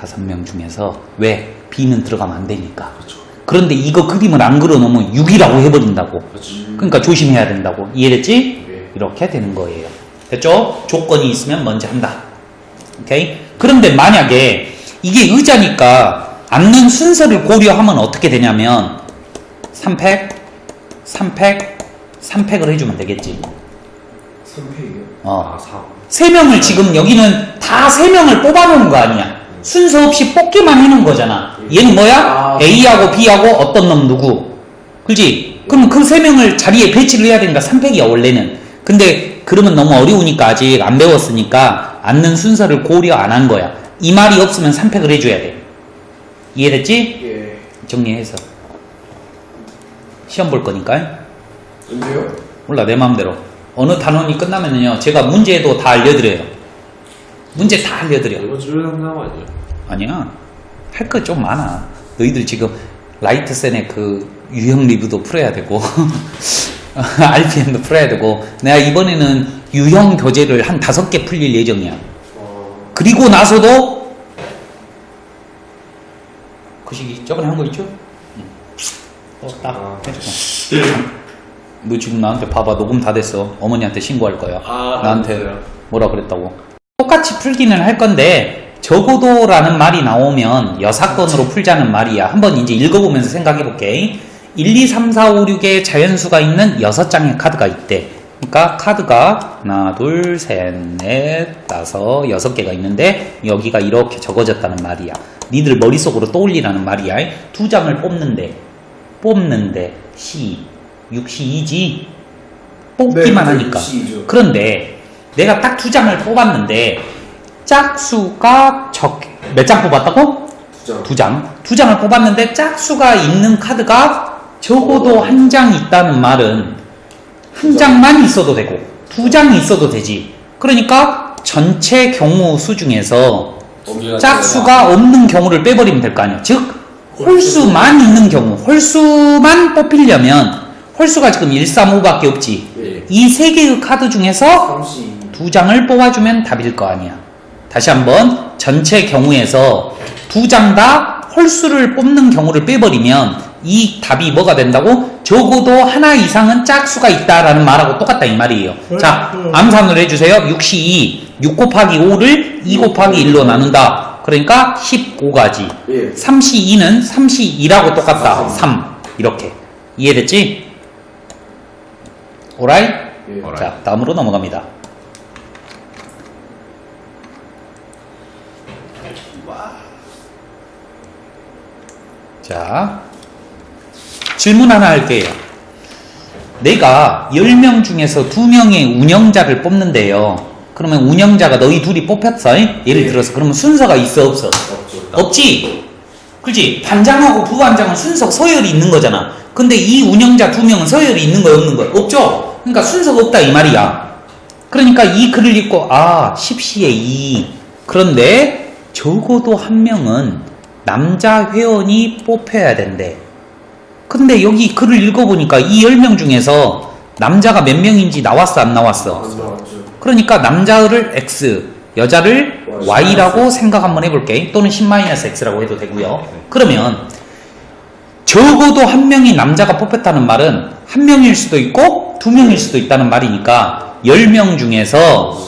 Speaker 1: 5명 중에서. 왜? B는 들어가면 안 되니까.
Speaker 3: 그렇죠.
Speaker 1: 그런데 이거 그림을 안 그려놓으면 6이라고 해버린다고.
Speaker 3: 그렇지.
Speaker 1: 그러니까 조심해야 된다고. 이해됐지?
Speaker 2: 네.
Speaker 1: 이렇게 되는 거예요. 됐죠? 조건이 있으면 먼저 한다. 오케이? 그런데 만약에 이게 의자니까 앉는 순서를 고려하면 어떻게 되냐면 3팩, 3팩, 3팩을 해주면 되겠지.
Speaker 2: 3팩이요?
Speaker 1: 어.
Speaker 3: 아, 4.
Speaker 1: 3명을 지금 여기는 다 3명을 뽑아놓은 거 아니야. 순서 없이 뽑기만 해놓은 거잖아. 얘는 뭐야?
Speaker 2: 아.
Speaker 1: A하고 B하고 어떤 놈 누구? 그지? 그럼 그 3명을 자리에 배치를 해야 되니까 3팩이야 원래는. 근데 그러면 너무 어려우니까 아직 안 배웠으니까 앉는 순서를 고려 안 한 거야. 이 말이 없으면 3팩을 해줘야 돼. 이해됐지?
Speaker 2: 예.
Speaker 1: 정리해서 시험 볼 거니까.
Speaker 2: 언제요?
Speaker 1: 몰라, 내 마음대로. 어느 단원이 끝나면은요 제가 문제도 다 알려드려요. 문제 다 알려드려.
Speaker 3: 이번 주에 상담 아니에요?
Speaker 1: 아니야, 할 거 좀 많아. 너희들 지금 라이트센의 그 유형 리뷰도 풀어야 되고 RPM도 풀어야 되고, 내가 이번에는 유형 교재를 한 5개 풀릴 예정이야. 그리고 나서도 그 시기 저번에 한 거 있죠? 딱 해줄게. 너 지금 나한테 봐봐, 녹음 다 됐어. 어머니한테 신고할 거야.
Speaker 3: 아,
Speaker 1: 나한테
Speaker 3: 됐어요.
Speaker 1: 뭐라 그랬다고. 똑같이 풀기는 할 건데 적어도라는 말이 나오면 여사건으로 풀자는 말이야. 한번 이제 읽어보면서 생각해 볼게. 1, 2, 3, 4, 5, 6의 자연수가 있는 6장의 카드가 있대. 그러니까 카드가 하나, 둘, 셋, 넷, 다섯, 6개가 있는데 여기가 이렇게 적어졌다는 말이야. 니들 머릿속으로 떠올리라는 말이야. 2장을 뽑는데 C, 6C2지? 뽑기만
Speaker 2: 네,
Speaker 1: 하니까.
Speaker 2: 6C2죠.
Speaker 1: 그런데 내가 딱 2장을 뽑았는데 짝수가 몇 장 뽑았다고?
Speaker 2: 2장.
Speaker 1: 2장. 2장을 뽑았는데 짝수가 있는 카드가 적어도 한 장 있다는 말은 한 장만 있어도 되고 2장이 있어도 되지. 그러니까 전체 경우 수 중에서 짝수가 없는 경우를 빼버리면 될 거 아니야. 즉 홀수만 있는 경우, 홀수만 뽑히려면 홀수가 지금 1, 3, 5밖에 없지.
Speaker 2: 예.
Speaker 1: 이 3개의 카드 중에서
Speaker 2: 3C.
Speaker 1: 2장을 뽑아주면 답일 거 아니야. 다시 한번 전체 경우에서 2장 다 홀수를 뽑는 경우를 빼버리면 이 답이 뭐가 된다고? 적어도 하나 이상은 짝수가 있다라는 말하고 똑같다 이 말이에요. 자, 암산을 해주세요. 6시 2, 6 곱하기 5를 2 곱하기 1로 나눈다. 그러니까 15가지.
Speaker 2: 예.
Speaker 1: 3시 2는 3시 2라고 똑같다. 3. 이렇게. 이해됐지? 오라이?
Speaker 2: 예.
Speaker 1: 자, 다음으로 넘어갑니다. 자, 질문 하나 할게요. 내가 10명 중에서 2명의 운영자를 뽑는데요. 그러면 운영자가 너희 둘이 뽑혔어. 예를 들어서 그러면 순서가 있어 없어? 없지. 그렇지. 반장하고 부반장은 순서 서열이 있는 거잖아. 근데 이 운영자 2명은 서열이 있는 거야 없는 거야? 없죠. 그러니까 순서가 없다 이 말이야. 그러니까 이 글을 읽고 10시에 2. 그런데 적어도 한 명은 남자 회원이 뽑혀야 된대. 근데 여기 글을 읽어보니까 이 10명 중에서 남자가 몇 명인지 나왔어 안 나왔어?
Speaker 2: 안 나왔죠.
Speaker 1: 그러니까 남자를 X, 여자를 Y라고 생각 한번 해볼게. 또는 10-X라고 해도 되고요. 그러면 적어도 한 명이 남자가 뽑혔다는 말은 한 명일 수도 있고 2명일 수도 있다는 말이니까 10명 중에서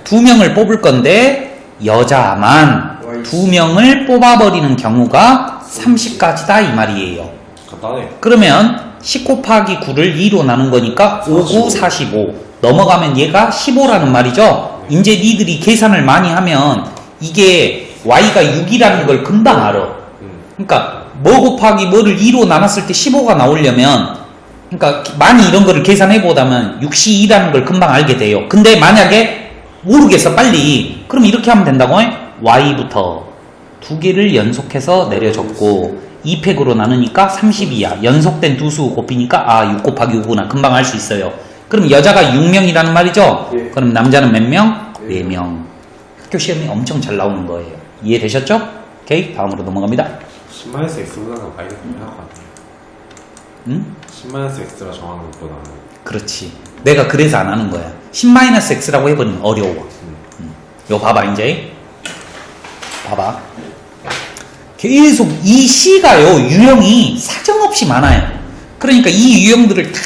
Speaker 1: 2명을 뽑을 건데 여자만 2명을 뽑아버리는 경우가 30가지다 이 말이에요.
Speaker 3: 간단해.
Speaker 1: 그러면 10 곱하기 9를 2로 나눈 거니까 5, 9, 45 넘어가면 얘가 15라는 말이죠. 이제 니들이 계산을 많이 하면 이게 y가 6이라는 걸 금방 알아. 그러니까 뭐 곱하기 뭐를 2로 나눴을 때 15가 나오려면 그러니까 많이 이런 거를 계산해 보다면 6시 2라는 걸 금방 알게 돼요. 근데 만약에 모르겠어 빨리 그럼 이렇게 하면 된다고 해. y부터 2개를 연속해서 내려줬고 2팩으로 나누니까 32야. 연속된 두 수 곱히니까 6 곱하기 5구나. 금방 알 수 있어요. 그럼 여자가 6명이라는 말이죠?
Speaker 2: 예.
Speaker 1: 그럼 남자는 몇 명? 4명. 학교 시험이 엄청 잘 나오는 거예요. 이해되셨죠? 오케이, 다음으로 넘어갑니다.
Speaker 3: 10-X보다는 Y가 더 편할 것 같아.
Speaker 1: 응?
Speaker 3: 10-X라 정하는 것보다는.
Speaker 1: 그렇지. 내가 그래서 안 하는 거야. 10-X라고 해버리면 어려워. 요 봐봐 이제. 봐봐. 계속 이 C가요 유형이 사정없이 많아요. 그러니까 이 유형들을 다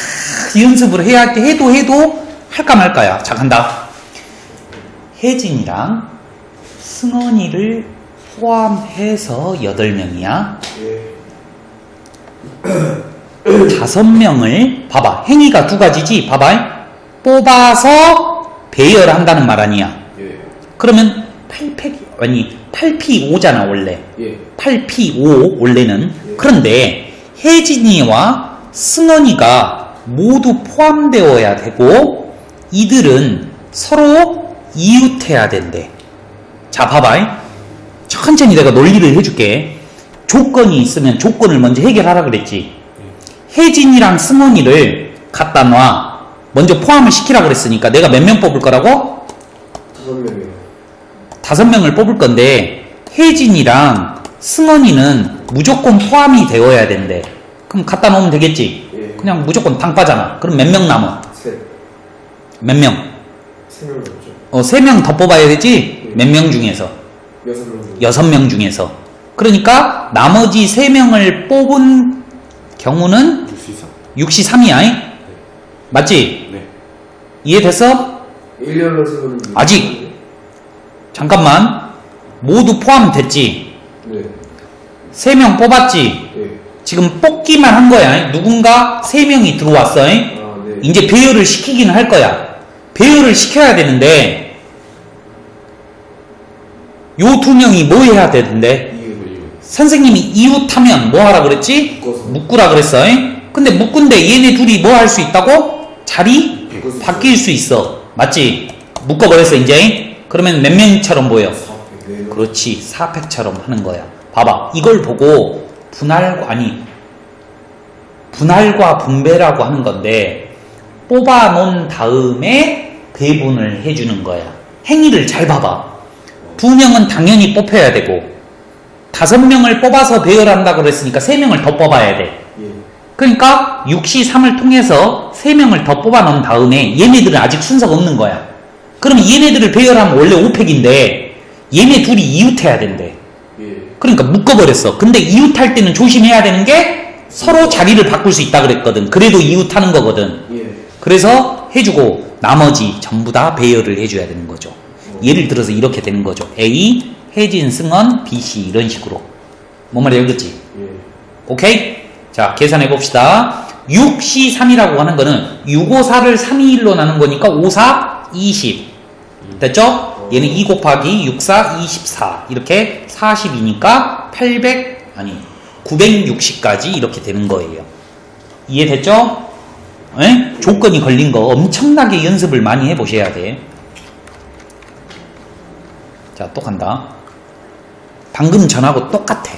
Speaker 1: 연습을 해야 해도 할까 말까야. 자 간다. 혜진이랑 승원이를 포함해서 8명이야.
Speaker 2: 예.
Speaker 1: 5명을 봐봐. 행위가 2가지지. 봐봐. 뽑아서 배열한다는 말 아니야.
Speaker 2: 예.
Speaker 1: 그러면 8P5잖아 원래.
Speaker 2: 예.
Speaker 1: 8P5 원래는.
Speaker 2: 예.
Speaker 1: 그런데 혜진이와 승원이가 모두 포함되어야 되고 이들은 서로 이웃해야 된대. 자 봐봐. 천천히 내가 논리를 해줄게. 조건이 있으면 조건을 먼저 해결하라 그랬지. 혜진이랑 승원이를 갖다 놔. 먼저 포함을 시키라 그랬으니까 내가 몇 명 뽑을 거라고?
Speaker 2: 5명이요.
Speaker 1: 5명을 뽑을 건데 혜진이랑 승원이는 무조건 포함이 되어야 된대. 그럼 갖다 놓으면 되겠지?
Speaker 2: 예.
Speaker 1: 그냥 무조건 당파잖아. 그럼 몇 명 남아?
Speaker 2: 셋.
Speaker 1: 몇 명?
Speaker 2: 3명 남죠.
Speaker 1: 3명 더 뽑아야 되지? 몇 명 중에서?
Speaker 2: 6명.
Speaker 1: 6명 중에서. 그러니까 나머지 3명을 뽑은 경우는
Speaker 3: 6시
Speaker 1: 6시3이야. 맞지?
Speaker 3: 네.
Speaker 1: 이해됐어?
Speaker 2: 1년을 쓰면
Speaker 1: 아직. 잠깐만. 모두 포함됐지?
Speaker 2: 네.
Speaker 1: 3명 뽑았지?
Speaker 2: 예.
Speaker 1: 지금 뽑기만 한 거야. 누군가 3명이 들어왔어.
Speaker 2: 아, 네.
Speaker 1: 이제 배열을 시키기는 할 거야. 배열을 시켜야 되는데 요 2명이 뭐 해야 되는데? 선생님이 이웃하면 뭐 하라 그랬지? 묶으라 그랬어. 근데 묶은데 얘네 둘이 뭐 할 수 있다고? 자리 바뀔 수 있어. 맞지? 묶어버렸어 이제. 그러면 몇 명처럼 보여? 그렇지. 4팩처럼 하는 거야. 봐봐. 이걸 보고 분할과 분배라고 하는 건데 뽑아 놓은 다음에 배분을 해주는 거야. 행위를 잘 봐봐. 2명은 당연히 뽑혀야 되고 5명을 뽑아서 배열한다고 그랬으니까 3명을 더 뽑아야 돼.
Speaker 2: 예.
Speaker 1: 그러니까 6시3을 통해서 3명을 더 뽑아 놓은 다음에 얘네들은 아직 순서가 없는 거야. 그러면 얘네들을 배열하면 원래 5팩인데 얘네 둘이 이웃해야 된대.
Speaker 2: 예.
Speaker 1: 그러니까 묶어버렸어. 근데 이웃할 때는 조심해야 되는 게 서로 자리를 바꿀 수 있다 그랬거든. 그래도 이웃하는 거거든.
Speaker 2: 예.
Speaker 1: 그래서 해주고 나머지 전부 다 배열을 해줘야 되는 거죠. 예를 들어서 이렇게 되는 거죠. A, 혜진, 승원, B, C 이런 식으로. 뭔 말이야 알겠지?
Speaker 2: 예.
Speaker 1: 오케이? 자 계산해 봅시다. 6C3이라고 하는 거는 654를 321로 나눈 거니까 54, 20 됐죠? 얘는 2 곱하기 64, 24 이렇게 40이니까 960까지 이렇게 되는 거예요. 이해됐죠? 에? 조건이 걸린 거 엄청나게 연습을 많이 해보셔야 돼. 자, 또 간다. 방금 전하고 똑같아.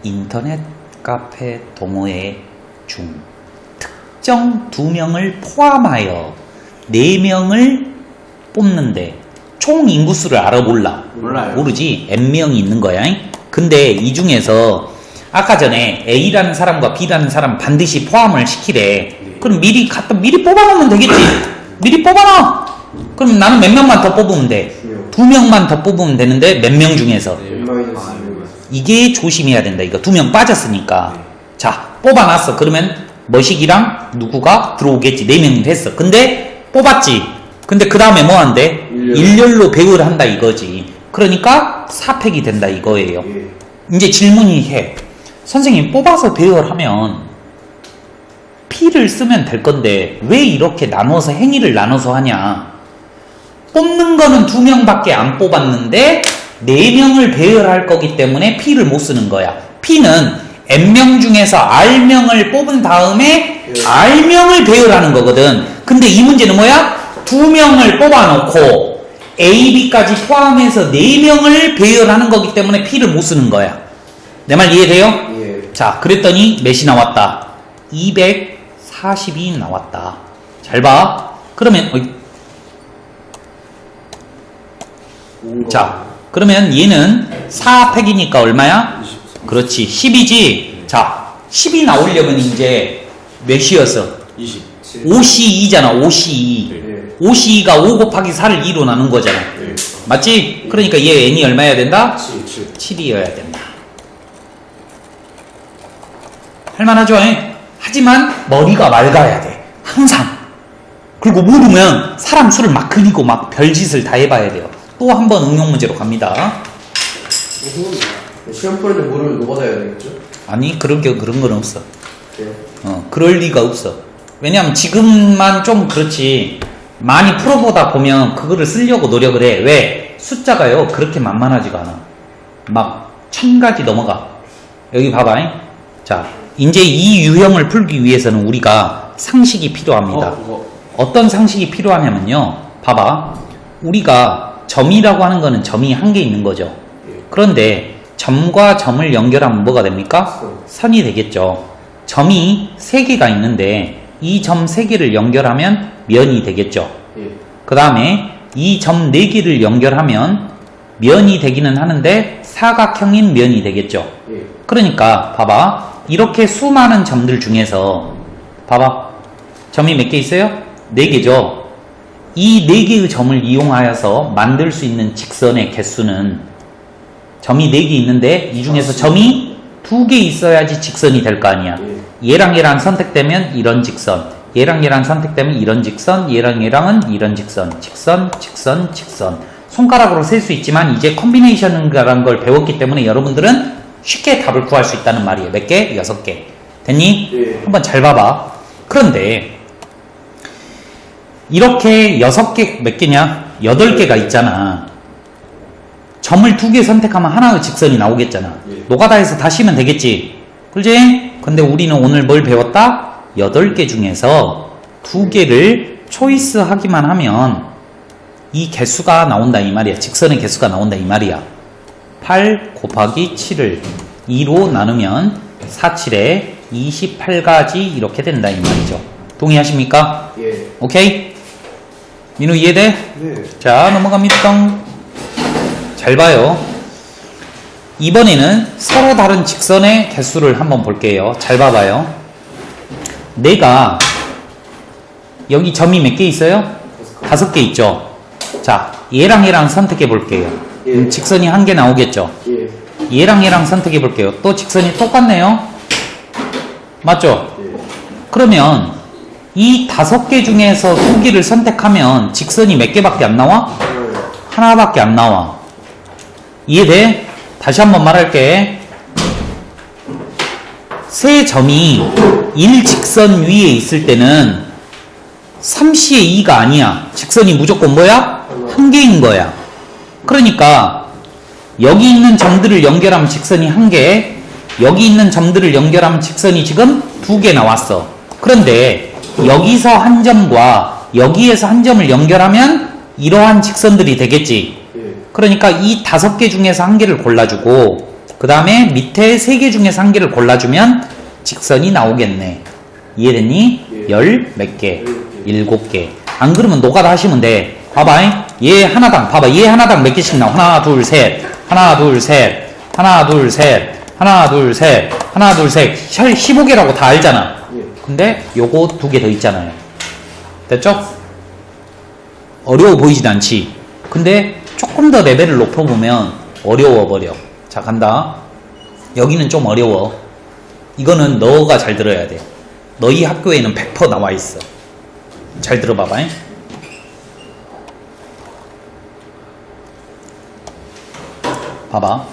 Speaker 1: 인터넷 카페 동호회 중 특정 2명을 포함하여 4명을 뽑는데 총 인구수를 알아 몰라?
Speaker 3: 몰라요.
Speaker 1: 모르지. N명이 있는 거야. 근데 이 중에서 아까 전에 A라는 사람과 B라는 사람 반드시 포함을 시키래. 그럼 미리 뽑아놓으면 되겠지. 미리 뽑아놔. 그럼 나는 몇 명만 더 뽑으면 돼. 2명만 더 뽑으면 되는데 몇 명 중에서. 이게 조심해야 된다. 이거 2명 빠졌으니까. 자, 뽑아놨어. 그러면 머시기랑 누구가 들어오겠지. 4명이 됐어. 근데 뽑았지. 근데 그 다음에 뭐 한대? 일렬로 배열을 한다 이거지. 그러니까 4팩이 된다 이거예요. 이제 질문이 해. 선생님, 뽑아서 배열하면 P를 쓰면 될 건데 왜 이렇게 나눠서 행위를 나눠서 하냐? 뽑는 거는 2명밖에 안 뽑았는데 4명을 배열할 거기 때문에 P를 못 쓰는 거야. P는 N명 중에서 R명을 뽑은 다음에 R명을 배열하는 거거든. 근데 이 문제는 뭐야? 2명을 뽑아놓고 A, B까지 포함해서 4명을 배열하는 거기 때문에 P를 못 쓰는 거야. 내 말 이해돼요?
Speaker 2: 예.
Speaker 1: 자, 그랬더니 몇이 나왔다? 240이 나왔다. 잘 봐. 그러면 자, 그러면 얘는 4팩이니까 얼마야? 그렇지, 10이지. 자, 10이 나오려면 이제 몇이었어?
Speaker 3: 20.
Speaker 1: 5C2잖아. 5C2.
Speaker 2: 예.
Speaker 1: 5C2가 5 곱하기 4를 2로 나눈 거잖아.
Speaker 3: 네.
Speaker 1: 맞지? 그러니까 얘 n이 얼마여야 된다?
Speaker 3: 7.
Speaker 1: 7이어야 된다. 할만하죠? 하지만 머리가 맑아야 돼. 항상. 그리고 모르면 사람 수를 막 그리고 막 별짓을 다 해봐야 돼요. 또 한 번 응용 문제로 갑니다.
Speaker 2: 시험 풀는데 모르면 노가다 해야 되겠죠?
Speaker 1: 아니, 그런 건 없어.
Speaker 2: 예.
Speaker 1: 그럴 리가 없어. 왜냐면 지금만 좀 그렇지, 많이 풀어보다 보면 그거를 쓰려고 노력을 해. 왜? 숫자가요, 그렇게 만만하지가 않아. 막 1000가지 넘어가. 여기 봐봐. 자, 이제 이 유형을 풀기 위해서는 우리가 상식이 필요합니다. 어떤 상식이 필요하냐면요. 봐봐. 우리가 점이라고 하는 거는 점이 한 개 있는 거죠. 그런데 점과 점을 연결하면 뭐가 됩니까? 선이 되겠죠. 점이 3개가 있는데 이 점 3개를 연결하면 면이 되겠죠. 그 다음에 이 점 4개를 연결하면 면이 되기는 하는데 사각형인 면이 되겠죠. 그러니까 봐봐. 이렇게 수많은 점들 중에서 봐봐. 점이 몇 개 있어요? 4개죠. 이 4개의 점을 이용하여서 만들 수 있는 직선의 개수는 점이 4개 있는데 이 중에서 점이 2개 있어야지 직선이 될 거 아니야. 얘랑 얘랑 선택되면 이런 직선, 얘랑 얘랑 선택되면 이런 직선, 얘랑 얘랑은 이런 직선, 직선, 직선, 직선. 손가락으로 셀 수 있지만 이제 콤비네이션이라는 걸 배웠기 때문에 여러분들은 쉽게 답을 구할 수 있다는 말이에요. 몇 개? 6개. 됐니?
Speaker 2: 예.
Speaker 1: 한번 잘 봐봐. 그런데 이렇게 6개, 몇 개냐? 8개가 있잖아. 점을 2개 선택하면 하나의 직선이 나오겠잖아. 노가다에서 다 쉬면 되겠지. 그렇지? 근데 우리는 오늘 뭘 배웠다? 8개 중에서 2개를 초이스 하기만 하면 이 개수가 나온다 이 말이야. 직선의 개수가 나온다 이 말이야. 8 곱하기 7을 2로 나누면 4, 7에 28가지 이렇게 된다 이 말이죠. 동의하십니까?
Speaker 2: 예.
Speaker 1: 오케이? 민우 이해돼?
Speaker 3: 네.
Speaker 1: 자, 넘어갑니다. 잘 봐요. 이번에는 서로 다른 직선의 개수를 한번 볼게요. 잘 봐봐요. 내가 여기 점이 몇 개 있어요? 5개 있죠. 자, 얘랑 얘랑 선택해 볼게요.
Speaker 2: 예.
Speaker 1: 직선이 한 개 나오겠죠.
Speaker 2: 예.
Speaker 1: 얘랑 얘랑 선택해 볼게요. 또 직선이 똑같네요. 맞죠?
Speaker 2: 예.
Speaker 1: 그러면 이 5개 중에서 2개를 선택하면 직선이 몇 개밖에 안 나와? 하나밖에 안 나와. 이해돼? 다시 한번 말할게. 세 점이 1직선 위에 있을 때는 3c의 2가 아니야. 직선이 무조건 뭐야? 한 개인 거야. 그러니까 여기 있는 점들을 연결하면 직선이 한 개, 여기 있는 점들을 연결하면 직선이 지금 2개 나왔어. 그런데 여기서 한 점과 여기에서 한 점을 연결하면 이러한 직선들이 되겠지.
Speaker 2: 예.
Speaker 1: 그러니까 이 5개 중에서 한 개를 골라주고 그 다음에 밑에 3개 중에서 한 개를 골라주면 직선이 나오겠네. 이해됐니?
Speaker 2: 예.
Speaker 1: 열 몇 개?
Speaker 2: 7개.
Speaker 1: 7개. 안 그러면 노가다 하시면 돼. 봐봐. 얘 하나당, 봐봐. 얘 하나당 몇 개씩 나와? 하나, 둘, 셋. 하나, 둘, 셋. 하나, 둘, 셋. 하나, 둘, 셋. 하나, 둘, 셋. 15개라고 다 알잖아.
Speaker 2: 예.
Speaker 1: 근데 요거 2개 더 있잖아요. 됐죠? 어려워 보이진 않지. 근데 조금 더 레벨을 높여보면 어려워버려. 자, 간다. 여기는 좀 어려워. 이거는 너가 잘 들어야 돼. 너희 학교에는 100% 나와 있어. 잘 들어봐봐. 봐봐.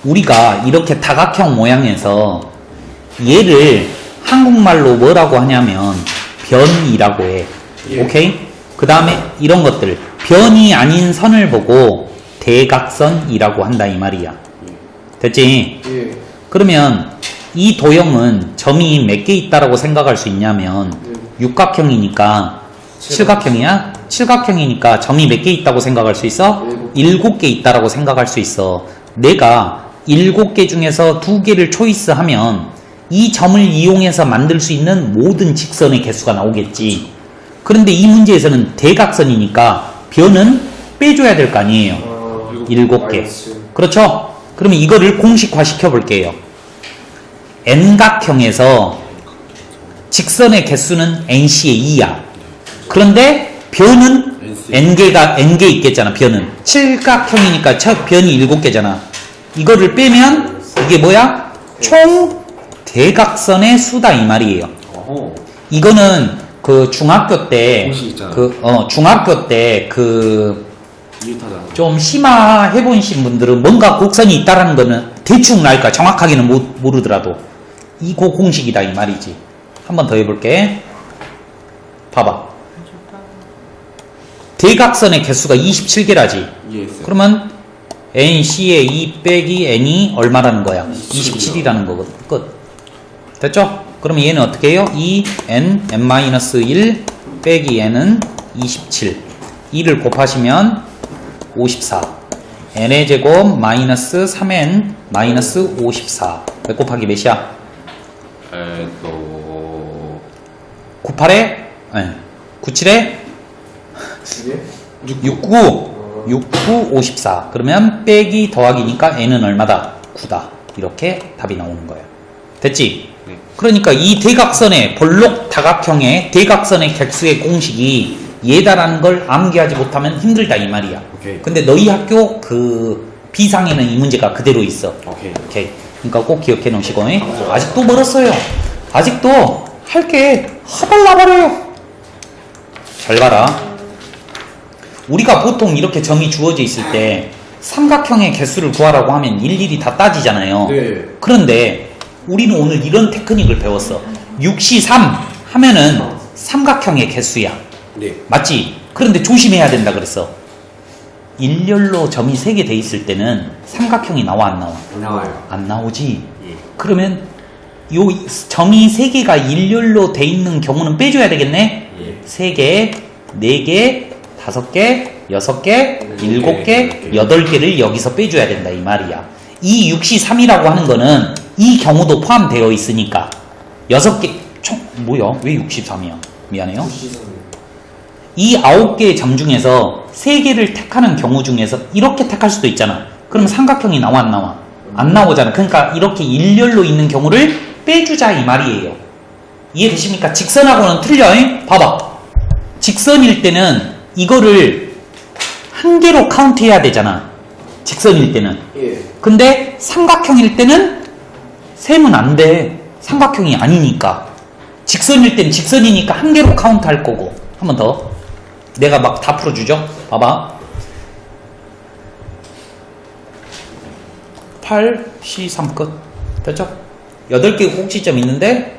Speaker 1: 우리가 이렇게 다각형 모양에서 얘를 한국말로 뭐라고 하냐면 변이라고 해.
Speaker 2: 예.
Speaker 1: 오케이? 그 다음에 이런 것들. 변이 아닌 선을 보고 대각선이라고 한다 이 말이야. 됐지?
Speaker 2: 예.
Speaker 1: 그러면 이 도형은 점이 몇 개 있다라고 생각할 수 있냐면 육각형이니까 칠각형이야? 칠각형이니까 점이 몇 개 있다고 생각할 수 있어? 7개 있다라고 생각할 수 있어. 내가 7개 중에서 2개를 초이스하면 이 점을 이용해서 만들 수 있는 모든 직선의 개수가 나오겠지. 그런데 이 문제에서는 대각선이니까 변은 빼줘야 될 거 아니에요. 7개.
Speaker 2: 마이너스.
Speaker 1: 그렇죠? 그러면 이거를 공식화 시켜볼게요. N각형에서 직선의 개수는 NC의 2야. 그런데 변은 N개 있겠잖아, 변은. 칠각형이니까 변이 7개잖아. 이거를 빼면 이게 뭐야? 총 대각선의 수다 이 말이에요.
Speaker 3: 어허.
Speaker 1: 이거는 그 중학교 때
Speaker 3: 공식 있잖아.
Speaker 1: 중학교 때
Speaker 3: 이웃하잖아.
Speaker 1: 좀 심화해보신 분들은 뭔가 곡선이 있다라는 거는 대충 알 거야. 정확하게는 모르더라도. 이거 공식이다 이 말이지. 한 번 더 해볼게. 봐봐. 대각선의 개수가 27개라지.
Speaker 3: 이해했어요.
Speaker 1: 그러면 NC의 2 빼기 N이 얼마라는 거야?
Speaker 3: 27
Speaker 1: 27이라는 거거든. 끝. 됐죠? 그러면 얘는 어떻게 해요? 2N, N-1 빼기 N은 27. 2를 곱하시면 54. N의 제곱 마이너스 3N 마이너스 54. 몇 곱하기 몇이야? 98에 97에
Speaker 2: 이게
Speaker 1: 69 54. 그러면 빼기 더하기니까 n은 얼마다? 9다. 이렇게 답이 나오는 거예요. 됐지?
Speaker 3: 네.
Speaker 1: 그러니까 이 대각선의 볼록 다각형의 대각선의 객수의 공식이 얘다라는 걸 암기하지 못하면 힘들다 이 말이야.
Speaker 3: 오케이.
Speaker 1: 근데 너희 학교 그 B상에는 이 문제가 그대로 있어.
Speaker 3: 오케이.
Speaker 1: 오케이. 그러니까 꼭 기억해 놓으시고. 아직도 멀었어요. 아직도 할 게 하발라발해요. 잘 봐라. 우리가 보통 이렇게 점이 주어져 있을 때 삼각형의 개수를 구하라고 하면 일일이 다 따지잖아요.
Speaker 2: 네.
Speaker 1: 그런데 우리는 오늘 이런 테크닉을 배웠어. 6C3 하면은 삼각형의 개수야.
Speaker 3: 네.
Speaker 1: 맞지? 그런데 조심해야 된다 그랬어. 일렬로 점이 3개 돼 있을 때는 삼각형이 나와 안 나와?
Speaker 3: 안 나와요.
Speaker 1: 안 나오지?
Speaker 3: 예.
Speaker 1: 그러면 요 점이 3개가 일렬로 돼 있는 경우는 빼줘야 되겠네?
Speaker 3: 예.
Speaker 1: 3개, 4개, 5개, 6개, 7개, 8개를 여기서 빼줘야 된다 이 말이야. 이 6C3이라고 하는 거는 이 경우도 포함되어 있으니까 6개 총 뭐야? 왜 63이야? 미안해요. 이 9개의 점 중에서 3개를 택하는 경우 중에서 이렇게 택할 수도 있잖아. 그럼 삼각형이 나와 안 나와? 안 나오잖아. 그러니까 이렇게 일렬로 있는 경우를 빼주자 이 말이에요. 이해되십니까? 직선하고는 틀려. 봐봐. 직선일 때는 이거를 한 개로 카운트해야 되잖아. 직선일 때는.
Speaker 2: 예.
Speaker 1: 근데 삼각형일 때는 세면 안 돼. 삼각형이 아니니까. 직선일 때는 직선이니까 한 개로 카운트 할 거고. 한 번 더. 내가 막 다 풀어주죠? 봐봐. 8, C3 끝. 됐죠? 8개의 꼭지점 있는데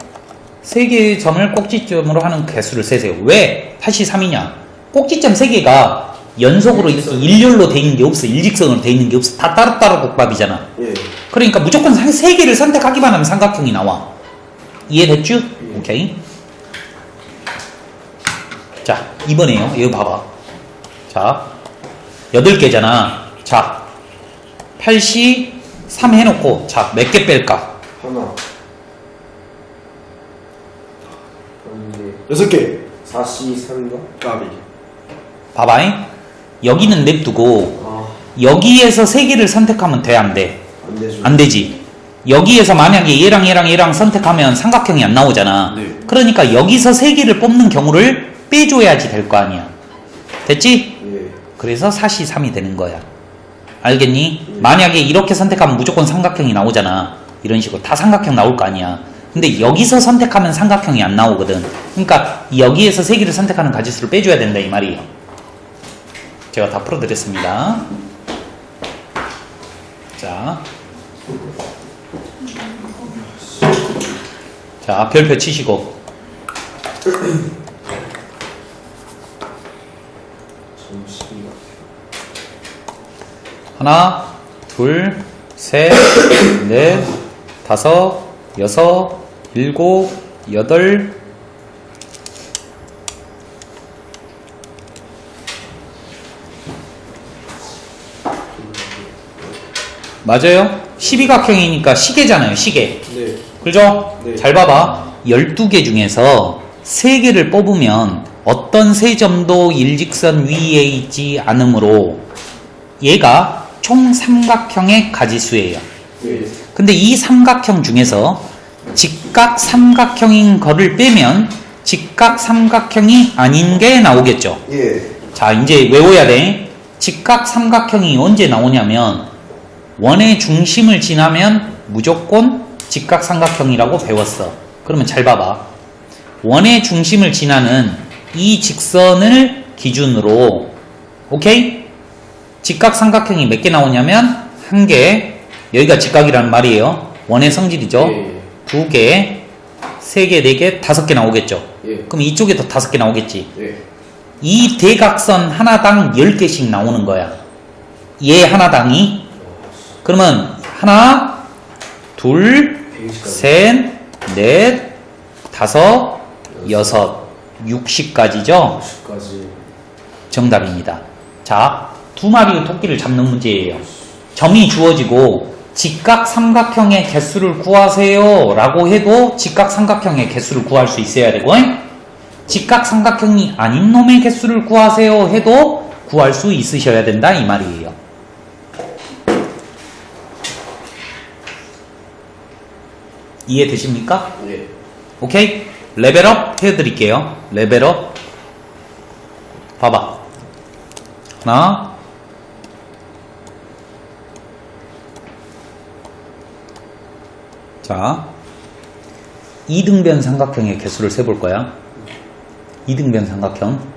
Speaker 1: 3개의 점을 꼭지점으로 하는 개수를 세세요. 왜 83이냐? 꼭지점 3개가 연속으로 이렇게 일렬로 돼 있는 게 없어. 일직선으로 돼 있는 게 없어. 다 따로따로 국밥이잖아.
Speaker 2: 예.
Speaker 1: 그러니까 무조건 3개를 선택하기만 하면 삼각형이 나와. 이해됐죠? 오케이. 자, 이번에요. 여기 봐봐. 자, 8개잖아. 자, 8시 3 해놓고, 자, 몇 개 뺄까?
Speaker 2: 하나. 그런데
Speaker 3: 6개.
Speaker 2: 4시 3인가?
Speaker 3: 까비.
Speaker 1: 봐봐잉. 여기는 냅두고,
Speaker 2: 아,
Speaker 1: 여기에서 3개를 선택하면 돼, 안 돼?
Speaker 2: 안 되죠.
Speaker 1: 안 되지. 여기에서 만약에 얘랑 얘랑 얘랑 선택하면 삼각형이 안 나오잖아.
Speaker 3: 네.
Speaker 1: 그러니까 여기서 3개를 뽑는 경우를 빼줘야지 될 거 아니야. 됐지?
Speaker 2: 예.
Speaker 1: 그래서 4시 3이 되는 거야. 알겠니? 만약에 이렇게 선택하면 무조건 삼각형이 나오잖아. 이런 식으로 다 삼각형 나올 거 아니야. 근데 여기서 선택하면 삼각형이 안 나오거든. 그러니까 여기에서 3개를 선택하는 가지수를 빼줘야 된다 이 말이에요. 제가 다 풀어드렸습니다. 자, 별표 치시고.
Speaker 2: 잠시만요.
Speaker 1: 하나, 둘, 셋, 넷, 다섯, 여섯, 일곱, 여덟. 맞아요? 12각형이니까 시계잖아요, 시계.
Speaker 2: 네.
Speaker 1: 그죠?
Speaker 2: 네.
Speaker 1: 잘 봐봐. 12개 중에서 3개를 뽑으면 어떤 세 점도 일직선 위에 있지 않으므로 얘가 총 삼각형의 가지수예요.
Speaker 2: 예.
Speaker 1: 근데 이 삼각형 중에서 직각 삼각형인 거를 빼면 직각 삼각형이 아닌 게 나오겠죠.
Speaker 2: 예.
Speaker 1: 자, 이제 외워야 돼. 직각 삼각형이 언제 나오냐면 원의 중심을 지나면 무조건 직각 삼각형이라고 배웠어. 그러면 잘 봐봐. 원의 중심을 지나는 이 직선을 기준으로, 오케이? 직각 삼각형이 몇 개 나오냐면 1개, 여기가 직각이라는 말이에요. 원의 성질이죠.
Speaker 2: 예.
Speaker 1: 2개, 3개, 4개, 5개 나오겠죠.
Speaker 2: 예.
Speaker 1: 그럼 이쪽에도 5개 나오겠지.
Speaker 2: 예.
Speaker 1: 이 대각선 하나당 10개씩 나오는 거야. 얘 하나당이. 그러면 하나, 둘, 셋, 넷, 다섯, 여섯, 60까지죠?
Speaker 2: 10까지.
Speaker 1: 정답입니다. 자, 2마리의 토끼를 잡는 문제예요. 점이 주어지고 직각 삼각형의 개수를 구하세요 라고 해도 직각 삼각형의 개수를 구할 수 있어야 되고, 직각 삼각형이 아닌 놈의 개수를 구하세요 해도 구할 수 있으셔야 된다 이 말이에요. 이해되십니까?
Speaker 2: 예.
Speaker 1: 오케이? 레벨업 해드릴게요. 레벨업. 봐봐. 하나. 자. 이등변 삼각형의 개수를 세볼 거야. 이등변 삼각형.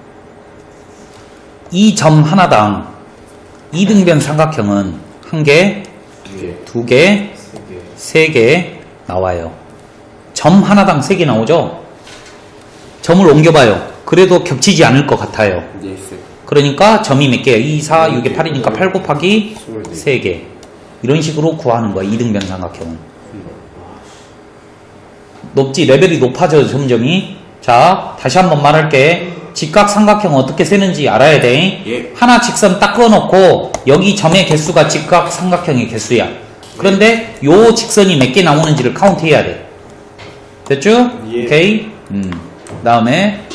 Speaker 1: 이 점 하나당 이등변 삼각형은 1개,
Speaker 2: 2개.
Speaker 1: 2개,
Speaker 2: 3개.
Speaker 1: 3개 나와요. 점 하나당 3개 나오죠? 점을 옮겨봐요. 그래도 겹치지 않을 것 같아요.
Speaker 3: 네.
Speaker 1: 그러니까 점이 몇 개예요? 2, 4, 6에 8이니까 8 곱하기 3개. 이런 식으로 구하는 거야. 이등변 삼각형은. 높지? 레벨이 높아져 점점이. 자, 다시 한번 말할게. 직각 삼각형 어떻게 세는지 알아야 돼.
Speaker 3: 예.
Speaker 1: 하나 직선 딱 그어놓고 여기 점의 개수가 직각 삼각형의 개수야. 그런데 요 직선이 몇 개 나오는지를 카운트해야 돼. 됐죠?
Speaker 2: 예.
Speaker 1: 오케이. 다음에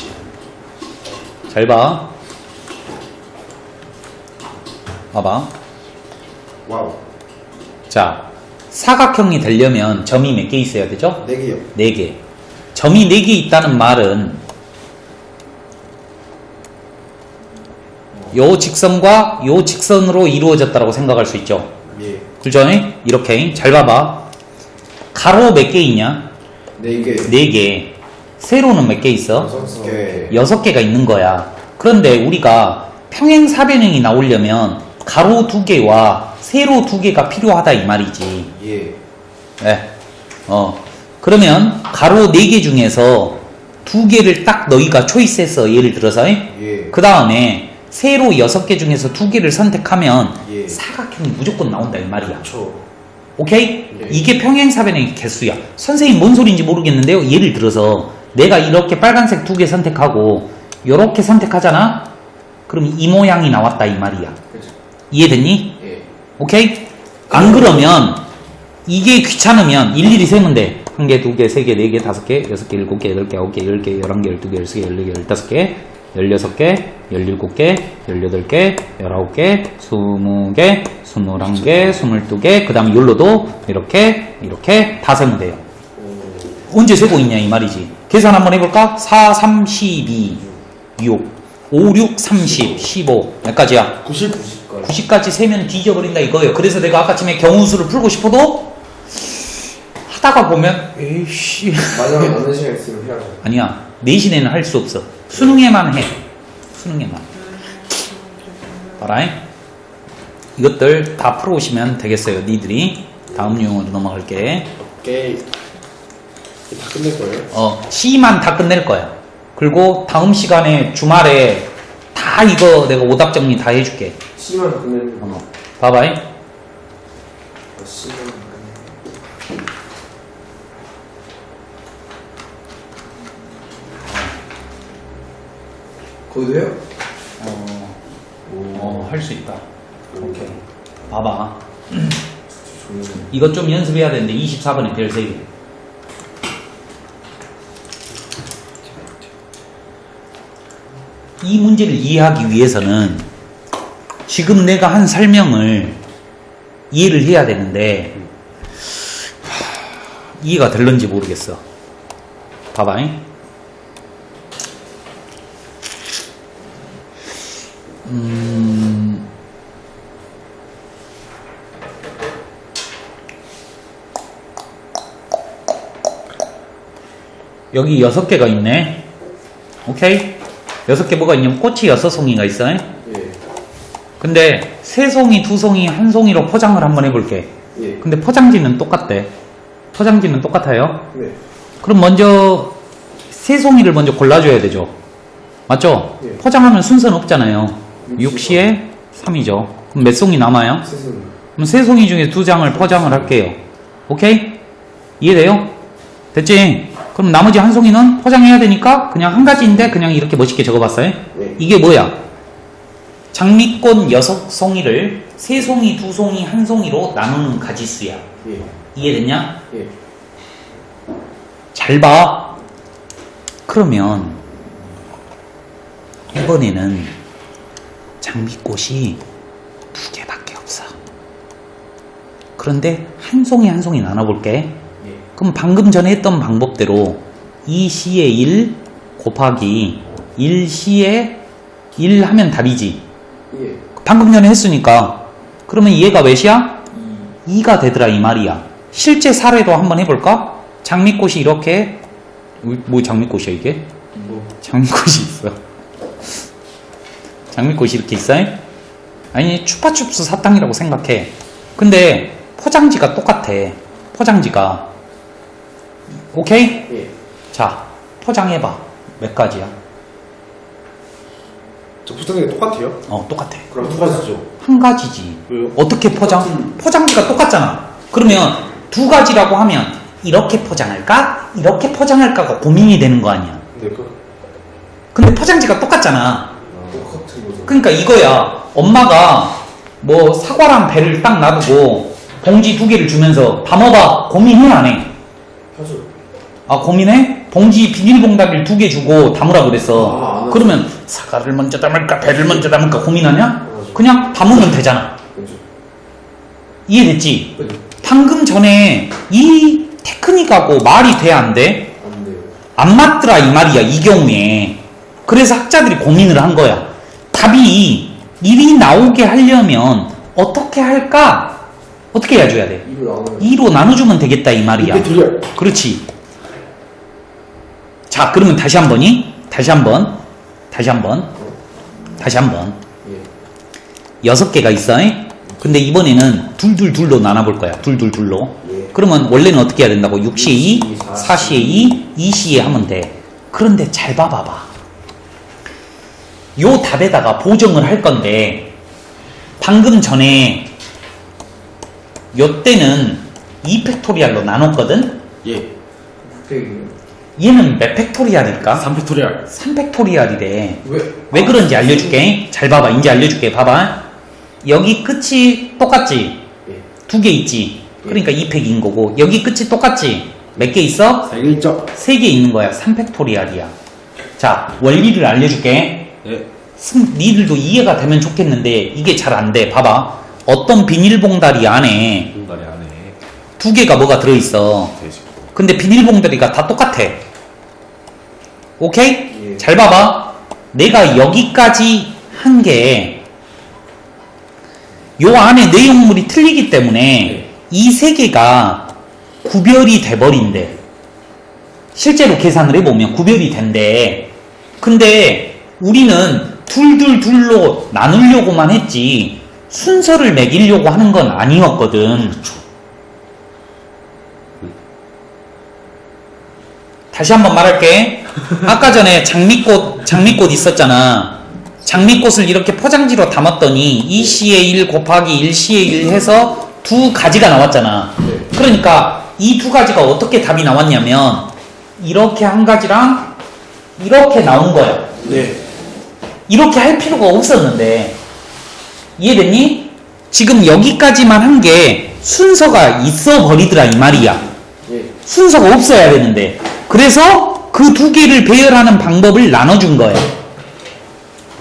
Speaker 1: 잘 봐. 봐봐.
Speaker 2: 와우.
Speaker 1: 자, 사각형이 되려면 점이 몇 개 있어야 되죠?
Speaker 2: 4개요.
Speaker 1: 4개. 점이 4개 있다는 말은 요 직선과 요 직선으로 이루어졌다고 생각할 수 있죠.
Speaker 2: 예.
Speaker 1: 그죠? 이렇게 잘 봐봐. 가로 몇 개 있냐?
Speaker 2: 4개.
Speaker 1: 4개. 세로는 몇 개 있어?
Speaker 2: 6개.
Speaker 1: 6개가 있는 거야. 그런데 우리가 평행사변형이 나오려면 가로 2개와 세로 2개가 필요하다 이 말이지.
Speaker 2: 예.
Speaker 1: 네. 그러면 가로 4개 중에서 2개를 딱 너희가 초이스했어. 예를 들어서.
Speaker 2: 예.
Speaker 1: 그 다음에 세로 6개 중에서 2개를 선택하면
Speaker 2: 예.
Speaker 1: 사각형이 무조건 나온다 이 말이야.
Speaker 2: 초.
Speaker 1: 오케이?
Speaker 2: 예.
Speaker 1: 이게 평행사변의 개수야. 선생님 뭔 소리인지 모르겠는데요. 예를 들어서 내가 이렇게 빨간색 2개 선택하고 요렇게 선택하잖아? 그럼 이 모양이 나왔다 이 말이야.
Speaker 2: 그죠.
Speaker 1: 이해됐니?
Speaker 2: 예.
Speaker 1: 오케이? 안 그러면 이게 귀찮으면 일일이 세면 돼. 1개, 2개, 3개, 4개, 5개, 6개, 7개, 8개, 9개, 10개, 11개, 12개, 13개, 14개, 15개, 16개, 17개, 18개, 19개, 20개, 21개, 22개, 그 다음에 욜로도 이렇게 다 세면 돼요. 언제 세고 있냐 이 말이지. 계산 한번 해볼까? 4, 3, 12, 6, 5, 6, 30, 15 몇 가지야?
Speaker 2: 90까지.
Speaker 1: 90까지 세면 뒤져버린다 이거예요. 그래서 내가 아까 전에 경우수를 풀고 싶어도 하다가 보면 에이씨
Speaker 2: 마지막에 남는 시간 있으면 해야죠.
Speaker 1: 아니야. 내신에는 할 수 없어. 수능에만 해. 수능에만. 봐라. 이것들 다 풀어오시면 되겠어요. 니들이. 다음 유형으로 넘어갈게.
Speaker 2: 오케이. 다 끝낼 거예요?
Speaker 1: C만 다 끝낼 거야. 그리고 다음 시간에 주말에 다 이거 내가 오답 정리 다 해줄게.
Speaker 2: C만 끝내는 거.
Speaker 1: 봐봐잉.
Speaker 2: C만 끝내. 거기도 해요?
Speaker 1: 할 수 있다. 오케이. 봐봐.
Speaker 2: 좋네.
Speaker 1: 이것 좀 연습해야 되는데 24번에 별 3개. 이 문제를 이해하기 위해서는 지금 내가 한 설명을 이해를 해야 되는데 이해가 될런지 모르겠어. 봐봐잉. 여기 6개가 있네. 오케이? 6개 뭐가 있냐면 꽃이 6송이가 있어.
Speaker 2: 예.
Speaker 1: 근데 3송이, 2송이, 1송이로 포장을 한번 해볼게.
Speaker 2: 예.
Speaker 1: 근데 포장지는 똑같대. 포장지는 똑같아요.
Speaker 2: 네.
Speaker 1: 그럼 먼저 3송이를 먼저 골라줘야 되죠. 맞죠?
Speaker 2: 예.
Speaker 1: 포장하면 순서는 없잖아요. 6시에 3이죠. 그럼 몇 송이 남아요?
Speaker 2: 세승.
Speaker 1: 그럼 3송이 중에 2장을 포장을 할게요. 오케이? 이해돼요? 됐지? 그럼 나머지 1송이는 포장해야 되니까 그냥 한 가지인데 그냥 이렇게 멋있게 적어봤어요.
Speaker 2: 네.
Speaker 1: 이게 뭐야? 장미꽃 6송이를 3송이, 2송이, 1송이로 나누는 가지수야.
Speaker 2: 예.
Speaker 1: 이해됐냐?
Speaker 2: 예.
Speaker 1: 잘 봐. 그러면 이번에는 장미꽃이 2개밖에 없어. 그런데 한 송이 한 송이 나눠볼게.
Speaker 2: 예.
Speaker 1: 그럼 방금 전에 했던 방법대로 2C에 1 곱하기 1C에 1 하면 답이지.
Speaker 2: 예.
Speaker 1: 방금 전에 했으니까. 그러면 얘가 몇이야? 2가 되더라 이 말이야. 실제 사례로 한번 해볼까? 장미꽃이 이렇게 뭐 장미꽃이야 이게?
Speaker 2: 뭐.
Speaker 1: 장미꽃이 있어. 장미꽃이 이렇게 있어? 아니 추파춥스 사탕이라고 생각해. 근데 포장지가 똑같아. 포장지가. 오케이?
Speaker 2: 예.
Speaker 1: 자 포장해봐. 몇 가지야?
Speaker 2: 저 포장이 똑같아요?
Speaker 1: 똑같아.
Speaker 2: 그럼 두 가지죠.
Speaker 1: 한 가지지.
Speaker 2: 왜요?
Speaker 1: 어떻게 포장? 포장지가 똑같잖아. 그러면 2가지라고 하면 이렇게 포장할까? 이렇게 포장할까가 고민이 되는 거 아니야.
Speaker 2: 네, 그.
Speaker 1: 근데 포장지가 똑같잖아.
Speaker 2: 똑같은 거죠.
Speaker 1: 그러니까 이거야. 엄마가 뭐 사과랑 배를 딱 놔두고 봉지 2개를 주면서 담아봐. 고민해 안 해?
Speaker 2: 하죠.
Speaker 1: 아 고민해? 봉지 비닐봉다리를 2개 주고 담으라 그랬어.
Speaker 2: 안 하죠.
Speaker 1: 그러면 사과를 먼저 담을까 배를 먼저 담을까 고민하냐?
Speaker 2: 하죠.
Speaker 1: 그냥 담으면 되잖아.
Speaker 2: 그죠.
Speaker 1: 이해됐지?
Speaker 2: 그죠.
Speaker 1: 방금 전에 이 테크닉하고 말이 돼 안 돼?
Speaker 2: 안 돼요.
Speaker 1: 안 맞더라 이 말이야 이 경우에. 그래서 학자들이 고민을 한 거야. 답이 1이 나오게 하려면 어떻게 할까? 어떻게 해줘야 돼?
Speaker 2: 이거 나오면.
Speaker 1: 2로 나눠주면 되겠다 이 말이야.
Speaker 2: 이게 드려요.
Speaker 1: 그렇지. 자 그러면 다시 한 번이 다시 한번
Speaker 2: 예.
Speaker 1: 6개가 있어. 근데 이번에는 둘로 나눠볼 거야. 둘로.
Speaker 2: 예.
Speaker 1: 그러면 원래는 어떻게 해야 된다고? 6시에 2, 4시에 2, 2시에 하면 돼. 그런데 잘 봐봐. 요 답에다가 보정을 할 건데 방금 전에 요 때는 2팩토리얼로 나눴거든?
Speaker 2: 예. 곱하기요?
Speaker 1: 얘는 몇 팩토리알일까?
Speaker 3: 3팩토리알.
Speaker 1: 3팩토리알이래.
Speaker 2: 왜
Speaker 1: 그런지 알려줄게. 잘 봐봐. 이제 알려줄게. 봐봐. 여기 끝이 똑같지?
Speaker 2: 예.
Speaker 1: 2개 있지? 그러니까 2팩인 거고. 여기 끝이 똑같지? 몇 개 있어?
Speaker 3: 4개 있죠?
Speaker 1: 3개 있는 거야. 3팩토리알이야. 자, 원리를 알려줄게.
Speaker 3: 네.
Speaker 1: 니들도 이해가 되면 좋겠는데 이게 잘 안 돼. 봐봐. 어떤 비닐봉다리 안에
Speaker 3: 공다리 안에
Speaker 1: 2개가 뭐가 들어있어.
Speaker 3: 돼지.
Speaker 1: 근데 비닐봉다리가 다 똑같아. 오케이?
Speaker 2: 예.
Speaker 1: 잘 봐봐. 내가 여기까지 한 게 요 안에 내용물이 틀리기 때문에 이 3개가 구별이 돼버린대. 실제로 계산을 해보면 구별이 된대. 근데 우리는 둘로 나누려고만 했지 순서를 매기려고 하는 건 아니었거든. 다시 한번 말할게. 아까 전에 장미꽃 있었잖아. 장미꽃을 이렇게 포장지로 담았더니 2C의 1 곱하기 1C의 1 해서 2가지가 나왔잖아. 그러니까 이 2가지가 어떻게 답이 나왔냐면 이렇게 한 가지랑 이렇게 나온 거야.
Speaker 2: 네.
Speaker 1: 이렇게 할 필요가 없었는데 이해됐니? 지금 여기까지만 한 게 순서가 있어 버리더라 이 말이야.
Speaker 2: 예.
Speaker 1: 순서가 없어야 되는데 그래서 그 2개를 배열하는 방법을 나눠준 거야.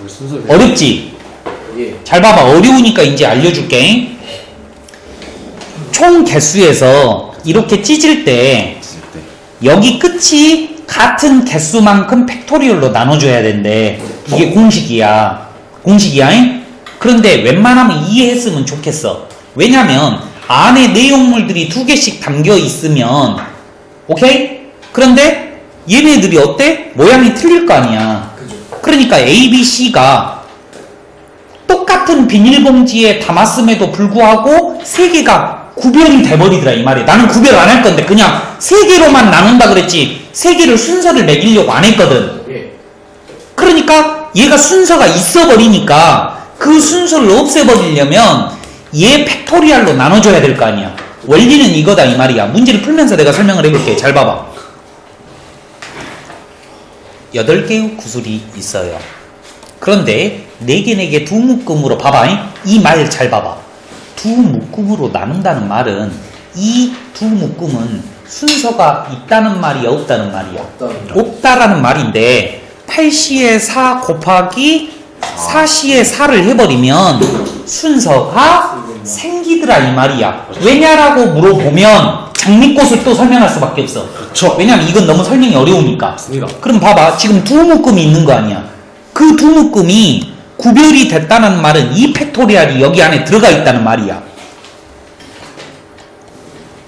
Speaker 3: 순서
Speaker 1: 어렵지?
Speaker 2: 예.
Speaker 1: 잘 봐봐. 어려우니까 이제 알려줄게. 총 개수에서 이렇게 찢을 때
Speaker 3: 있을 때.
Speaker 1: 여기 끝이 같은 개수만큼 팩토리얼로 나눠줘야 된대. 이게 공식이야. 공식이야. 그런데 웬만하면 이해했으면 좋겠어. 왜냐면 안에 내용물들이 2개씩 담겨 있으면 오케이? 그런데 얘네들이 어때? 모양이 틀릴 거 아니야.
Speaker 2: 그죠.
Speaker 1: 그러니까 A, B, C가 똑같은 비닐봉지에 담았음에도 불구하고 3개가 구별이 돼버리더라 이 말이야. 나는 구별 안 할 건데 그냥 3개로만 나눈다 그랬지 3개를 순서를 매기려고 안 했거든.
Speaker 2: 예.
Speaker 1: 그러니까 얘가 순서가 있어 버리니까 그 순서를 없애버리려면 얘 팩토리알로 나눠줘야 될 거 아니야. 원리는 이거다 이 말이야. 문제를 풀면서 내가 설명을 해볼게. 잘 봐봐. 8개의 구슬이 있어요. 그런데 4개 두 묶음으로 봐봐. 이 말 잘 봐봐. 두 묶음으로 나눈다는 말은 이 두 묶음은 순서가 있다는 말이야 없다는 말이야? 없다라는 말인데 8C의 4 곱하기 4C의 4를 해버리면 순서가 생기더라 이 말이야. 왜냐라고 물어보면 장미꽃을 또 설명할 수밖에 없어.
Speaker 3: 그렇죠.
Speaker 1: 왜냐면 이건 너무 설명이 어려우니까.
Speaker 3: 맞습니다.
Speaker 1: 그럼 봐봐. 지금 두 묶음이 있는 거 아니야. 그 두 묶음이 구별이 됐다는 말은 이 팩토리알이 여기 안에 들어가 있다는 말이야.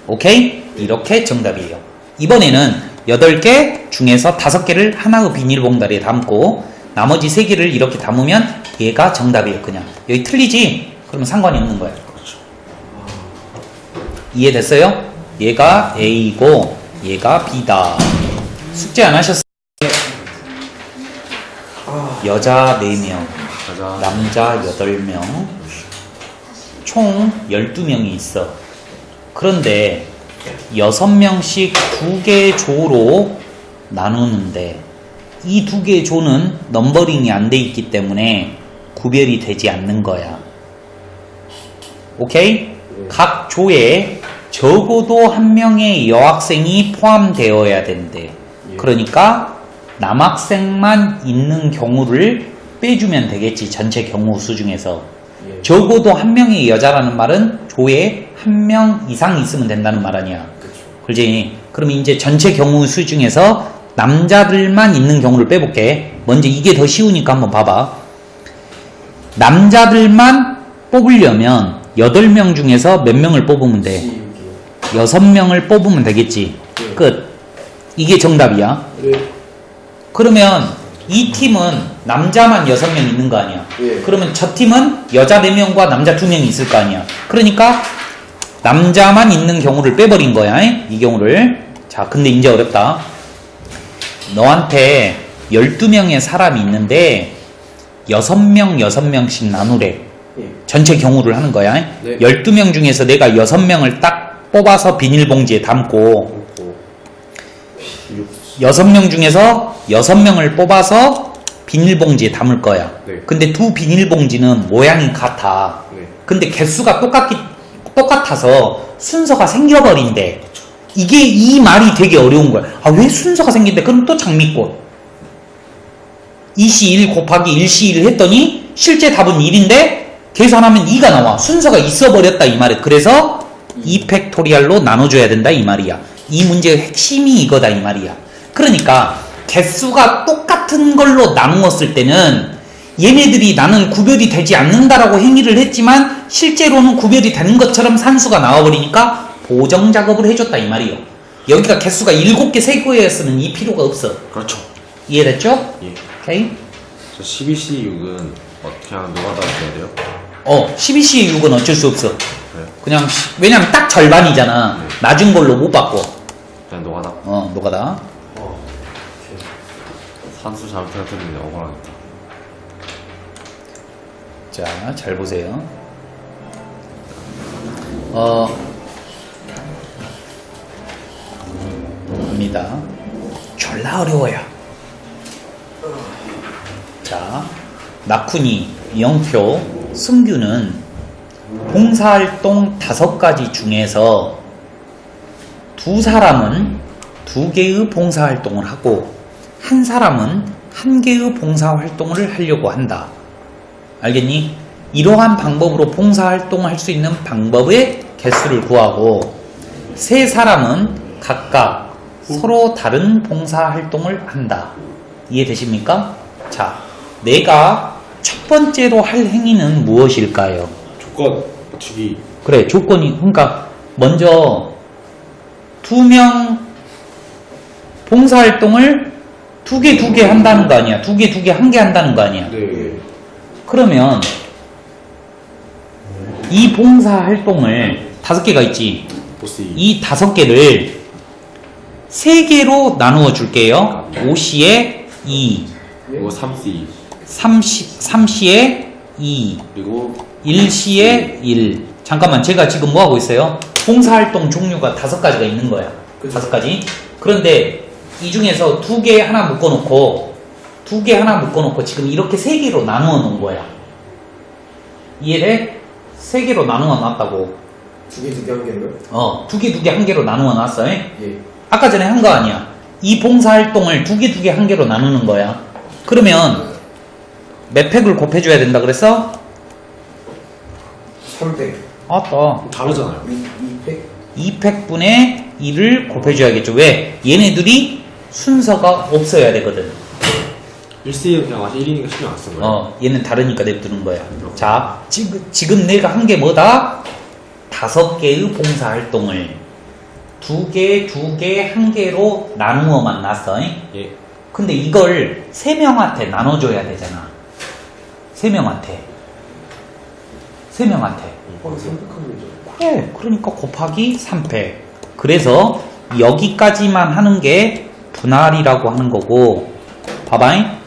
Speaker 1: 오케이? 이렇게 정답이에요. 이번에는 8개 중에서 5개를 하나의 비닐봉다리에 담고 나머지 3개를 이렇게 담으면 얘가 정답이에요. 그냥 여기 틀리지? 그러면 상관이 없는 거야.
Speaker 3: 그렇죠.
Speaker 1: 이해됐어요? 얘가 A고 얘가 B다. 숙제 안 하셨어요? 여자 4명,
Speaker 3: 가자.
Speaker 1: 남자 8명, 총 12명이 있어. 그런데 6명씩 2개의 조로 나누는데 이 2개의 조는 넘버링이 안 돼 있기 때문에 구별이 되지 않는 거야. 오케이? 각 조에 적어도 한 명의 여학생이 포함되어야 된대. 그러니까 남학생만 있는 경우를 빼주면 되겠지. 전체 경우 수 중에서. 적어도 한 명의 여자라는 말은 조에 한 명 이상 있으면 된다는 말 아니야. 그렇지? 그러면 이제 전체 경우 수 중에서 남자들만 있는 경우를 빼볼게. 먼저 이게 더 쉬우니까 한번 봐봐. 남자들만 뽑으려면 8명 중에서 몇 명을 뽑으면 돼? 6명을 뽑으면 되겠지. 끝. 이게 정답이야. 그러면 이 팀은 남자만 6명 있는 거 아니야. 그러면 저 팀은 여자 4명과 남자 2명이 있을 거 아니야. 그러니까 남자만 있는 경우를 빼버린 거야. 이 경우를. 자, 근데 이제 어렵다. 너한테 12명의 사람이 있는데 6명씩 나누래. 전체 경우를 하는 거야. 12명 중에서 내가 6명을 딱 뽑아서 비닐봉지에 담고 6명 중에서 6명을 뽑아서 비닐봉지에 담을 거야.
Speaker 3: 네.
Speaker 1: 근데 두 비닐봉지는 모양이 같아.
Speaker 3: 네.
Speaker 1: 근데 개수가 똑같아서 순서가 생겨버린대. 이게 이 말이 되게 어려운 거야. 아, 왜 순서가 생긴대? 그럼 또 장미꽃. 2시 1 곱하기 1시 1 했더니 실제 답은 1인데 계산하면 2가 나와. 순서가 있어버렸다 이 말이야. 그래서 2팩토리얼로 나눠줘야 된다 이 말이야. 이 문제의 핵심이 이거다 이 말이야. 그러니까 개수가 똑같은 걸로 나누었을 때는 얘네들이 나는 구별이 되지 않는다라고 행위를 했지만 실제로는 구별이 되는 것처럼 산수가 나와버리니까 보정 작업을 해줬다 이 말이에요. 여기가 개수가 7개 세개였으면 이 필요가 없어.
Speaker 3: 그렇죠.
Speaker 1: 이해됐죠?
Speaker 3: 예.
Speaker 1: 오케이?
Speaker 3: 저 12C6은 그냥 노가다 줘야 돼요?
Speaker 1: 12C의 6은 어쩔 수 없어.
Speaker 3: 네.
Speaker 1: 그냥 왜냐면 딱 절반이잖아.
Speaker 3: 네.
Speaker 1: 낮은 걸로 못 바꿔.
Speaker 3: 그냥 노가다.
Speaker 1: 노가다.
Speaker 3: 산수 잘못 틀리면 억울하겠다.
Speaker 1: 자, 잘 보세요. 입니다. 졸라 어려워요. 자, 나쿠니, 영표, 승규는 봉사활동 5가지 중에서 두 사람은 2개의 봉사활동을 하고 한 사람은 1개의 봉사활동을 하려고 한다. 알겠니? 이러한 방법으로 봉사활동을 할 수 있는 방법의 개수를 구하고 세 사람은 각각 서로 다른 봉사활동을 한다. 이해되십니까? 자, 내가 첫 번째로 할 행위는 무엇일까요?
Speaker 3: 조건 맞추기.
Speaker 1: 그래, 조건이, 그러니까 먼저 2명 봉사활동을 2개 한다는 거 아니야. 2개 1개 한다는 거 아니야.
Speaker 3: 네.
Speaker 1: 그러면 이 봉사활동을 5개가 있지.
Speaker 3: 보스
Speaker 1: 이 5개를 3개로 나누어 줄게요. 5C에 2,
Speaker 3: 그리고 3C
Speaker 1: 3C에 2,
Speaker 3: 그리고
Speaker 1: 1C에 1. 잠깐만, 제가 지금 뭐 하고 있어요? 봉사활동 종류가 5가지가 있는 거야.
Speaker 2: 그죠.
Speaker 1: 5가지. 그런데 이 중에서 2개 하나 묶어놓고 지금 이렇게 3개로 나누어 놓은 거야. 이해돼? 3개로 나누어 놨다고.
Speaker 2: 2개 한 개인가요?
Speaker 1: 2개 1개로 나누어 놨어.
Speaker 2: 예.
Speaker 1: 아까 전에 한 거 아니야. 이 봉사활동을 2개 1개로 나누는 거야. 그러면 몇 팩을 곱해줘야 된다 그랬어?
Speaker 2: 3팩.
Speaker 1: 아따.
Speaker 3: 다르잖아요.
Speaker 2: 2팩.
Speaker 1: 2팩분의 1을 곱해줘야겠죠. 왜? 얘네들이 순서가 없어야 되거든.
Speaker 3: 1C는 그냥 아직 1이니까 신경 안 쓴 거예요.
Speaker 1: 얘는 다르니까 냅두는 거야. 자, 지금 내가 한 게 뭐다? 5개의 봉사활동을 2개, 1개로 나누어만 놨어.
Speaker 3: 예.
Speaker 1: 근데 이걸 3명한테 나눠줘야 되잖아. 3명한테.
Speaker 2: 선택하면
Speaker 1: 그래, 그러니까 곱하기 3팩. 그래서 여기까지만 하는 게 분할이라고 하는 거고, 봐봐잉.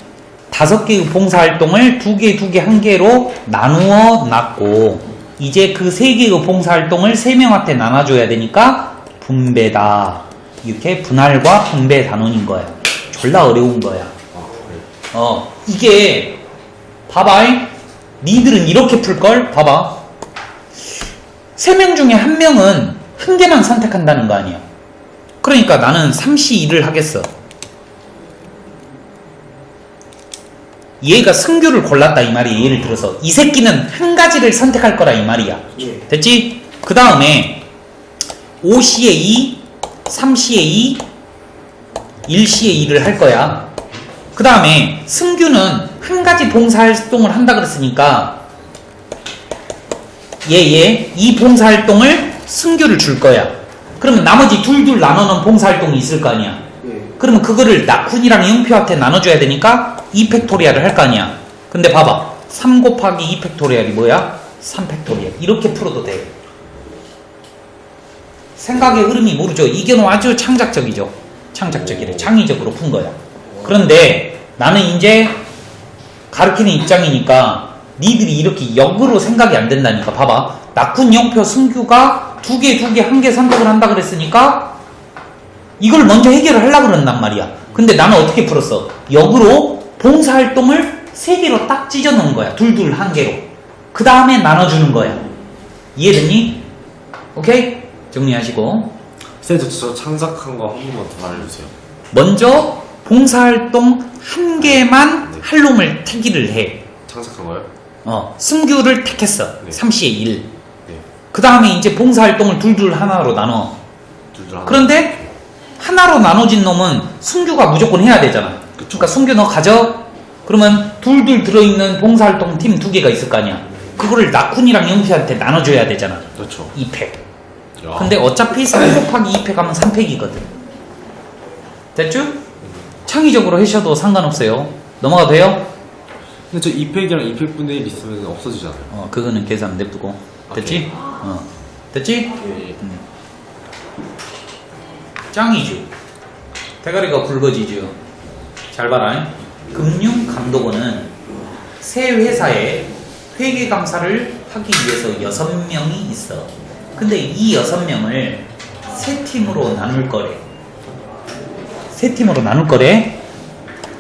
Speaker 1: 5개의 봉사활동을 2개, 1개로 나누어 놨고, 이제 그 3개의 봉사활동을 3명한테 나눠줘야 되니까 분배다. 이렇게 분할과 분배 단원인 거야. 졸라 어려운 거야. 이게, 봐봐잉. 니들은 이렇게 풀걸? 봐봐. 3명 중에 1명은 1개만 선택한다는 거 아니야. 그러니까 나는 3C1을 하겠어. 얘가 승규를 골랐다 이 말이야. 예를 들어서 이 새끼는 한 가지를 선택할 거라 이 말이야.
Speaker 2: 예.
Speaker 1: 됐지? 그 다음에 5C에 2, 3C에 2, 1C에 2를 할 거야. 그 다음에 승규는 한 가지 봉사활동을 한다 그랬으니까 이 봉사활동을 승규를 줄 거야. 그러면 나머지 둘 나눠놓은 봉사활동이 있을 거 아니야.
Speaker 2: 예.
Speaker 1: 그러면 그거를 나쿤이랑 영표한테 나눠줘야 되니까 2팩토리얼을 할 거 아니야. 근데 봐봐. 3 곱하기 2팩토리얼이 뭐야? 3팩토리얼. 이렇게 풀어도 돼. 생각의 흐름이 모르죠. 이게 아주 창작적이죠. 창작적이래. 창의적으로 푼 거야. 그런데 나는 이제 가르치는 입장이니까 니들이 이렇게 역으로 생각이 안 된다니까. 봐봐. 나쿤, 영표, 승규가 2개, 1개 선택을 한다 그랬으니까 이걸 먼저 해결을 하려고 그런단 말이야. 근데 나는 어떻게 풀었어? 역으로 봉사활동을 3개로 딱 찢어 놓은 거야. 둘둘 한 개로. 그 다음에 나눠주는 거야. 이해됐니? 오케이? 정리하시고.
Speaker 3: 쌤, 저 창작한 거 한 번만 더 알려주세요.
Speaker 1: 먼저 봉사활동 한 개만
Speaker 3: 네.
Speaker 1: 할 놈을 택일을 해.
Speaker 3: 창작한 거요?
Speaker 1: 승규를 택했어.
Speaker 3: 네.
Speaker 1: 3시에 1.
Speaker 3: 네.
Speaker 1: 그 다음에 이제 봉사활동을 둘둘 하나로 나눠.
Speaker 3: 둘둘 하나.
Speaker 1: 그런데 하나로 나눠진 놈은 승규가 무조건 해야 되잖아.
Speaker 3: 그쵸.
Speaker 1: 그러니까 승규 너 가져. 그러면 둘둘 들어있는 봉사활동 팀 2개가 있을 거 아니야. 그거를 나쿤이랑 영피한테 나눠줘야 되잖아.
Speaker 3: 그렇죠.
Speaker 1: 2팩.
Speaker 3: 야.
Speaker 1: 근데 어차피 3 곱하기 2팩 하면 3팩이거든. 됐죠? 창의적으로 하셔도 상관없어요. 넘어가도 돼요?
Speaker 3: 근데 저 2팩이랑 2팩분의 1 있으면 없어지잖아요.
Speaker 1: 그거는 계산 냅두고. 됐지? 됐지?
Speaker 3: 예, 예.
Speaker 1: 짱이죠. 대가리가 굵어지죠. 잘 봐라. 금융감독원은 새 회사에 회계감사를 하기 위해서 6명이 있어. 근데 이 6명을 3팀으로 나눌 거래. 3팀으로 나눌 거래.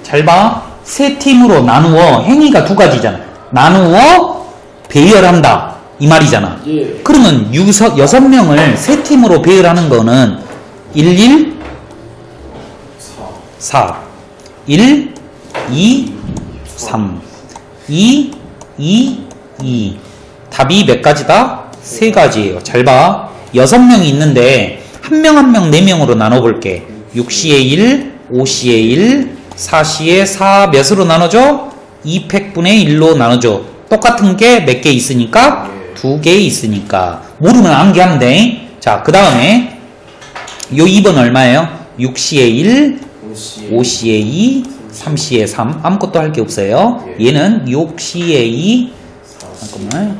Speaker 1: 잘 봐. 3팀으로 나누어. 행위가 2가지잖아. 나누어 배열한다. 이 말이잖아.
Speaker 2: 예.
Speaker 1: 그러면 6명을 3팀으로 배열하는 거는 1, 4 1, 2, 3 2, 2 답이 몇 가지다? 3가지예요. 잘 봐. 6명이 있는데 한 명 한 명 4명으로 나눠볼게. 6시에 1, 5시에 1, 4시에 4 몇으로 나눠줘? 2팩분의 1로 나눠줘. 똑같은 게 몇 개 있으니까? 2개 있으니까. 모르면 암기하면 돼. 자, 그 다음에 요 2번 얼마예요? 6시에 1, 5시에 2, 3시에 3. 아무것도 할 게 없어요. 얘는 6시에 2, 잠깐만.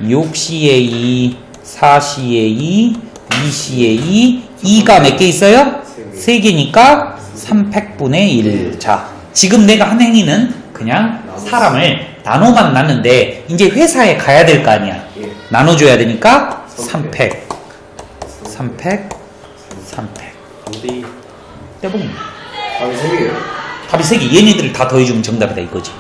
Speaker 1: 6시에 2, 4시에 2, 2시에 2, 2가 몇 개 있어요? 3개니까 3팩분의 1. 자, 지금 내가 한 행위는 그냥 사람을 나눠만 놨는데 이제 회사에 가야 될 거 아니야. 나눠줘야 되니까 3팩. 3팩.
Speaker 3: 어디?
Speaker 1: 떼봉.
Speaker 2: 답이 3개예요?
Speaker 1: 답이 3개. 얘네들을 다 더해주면 정답이다 이거지.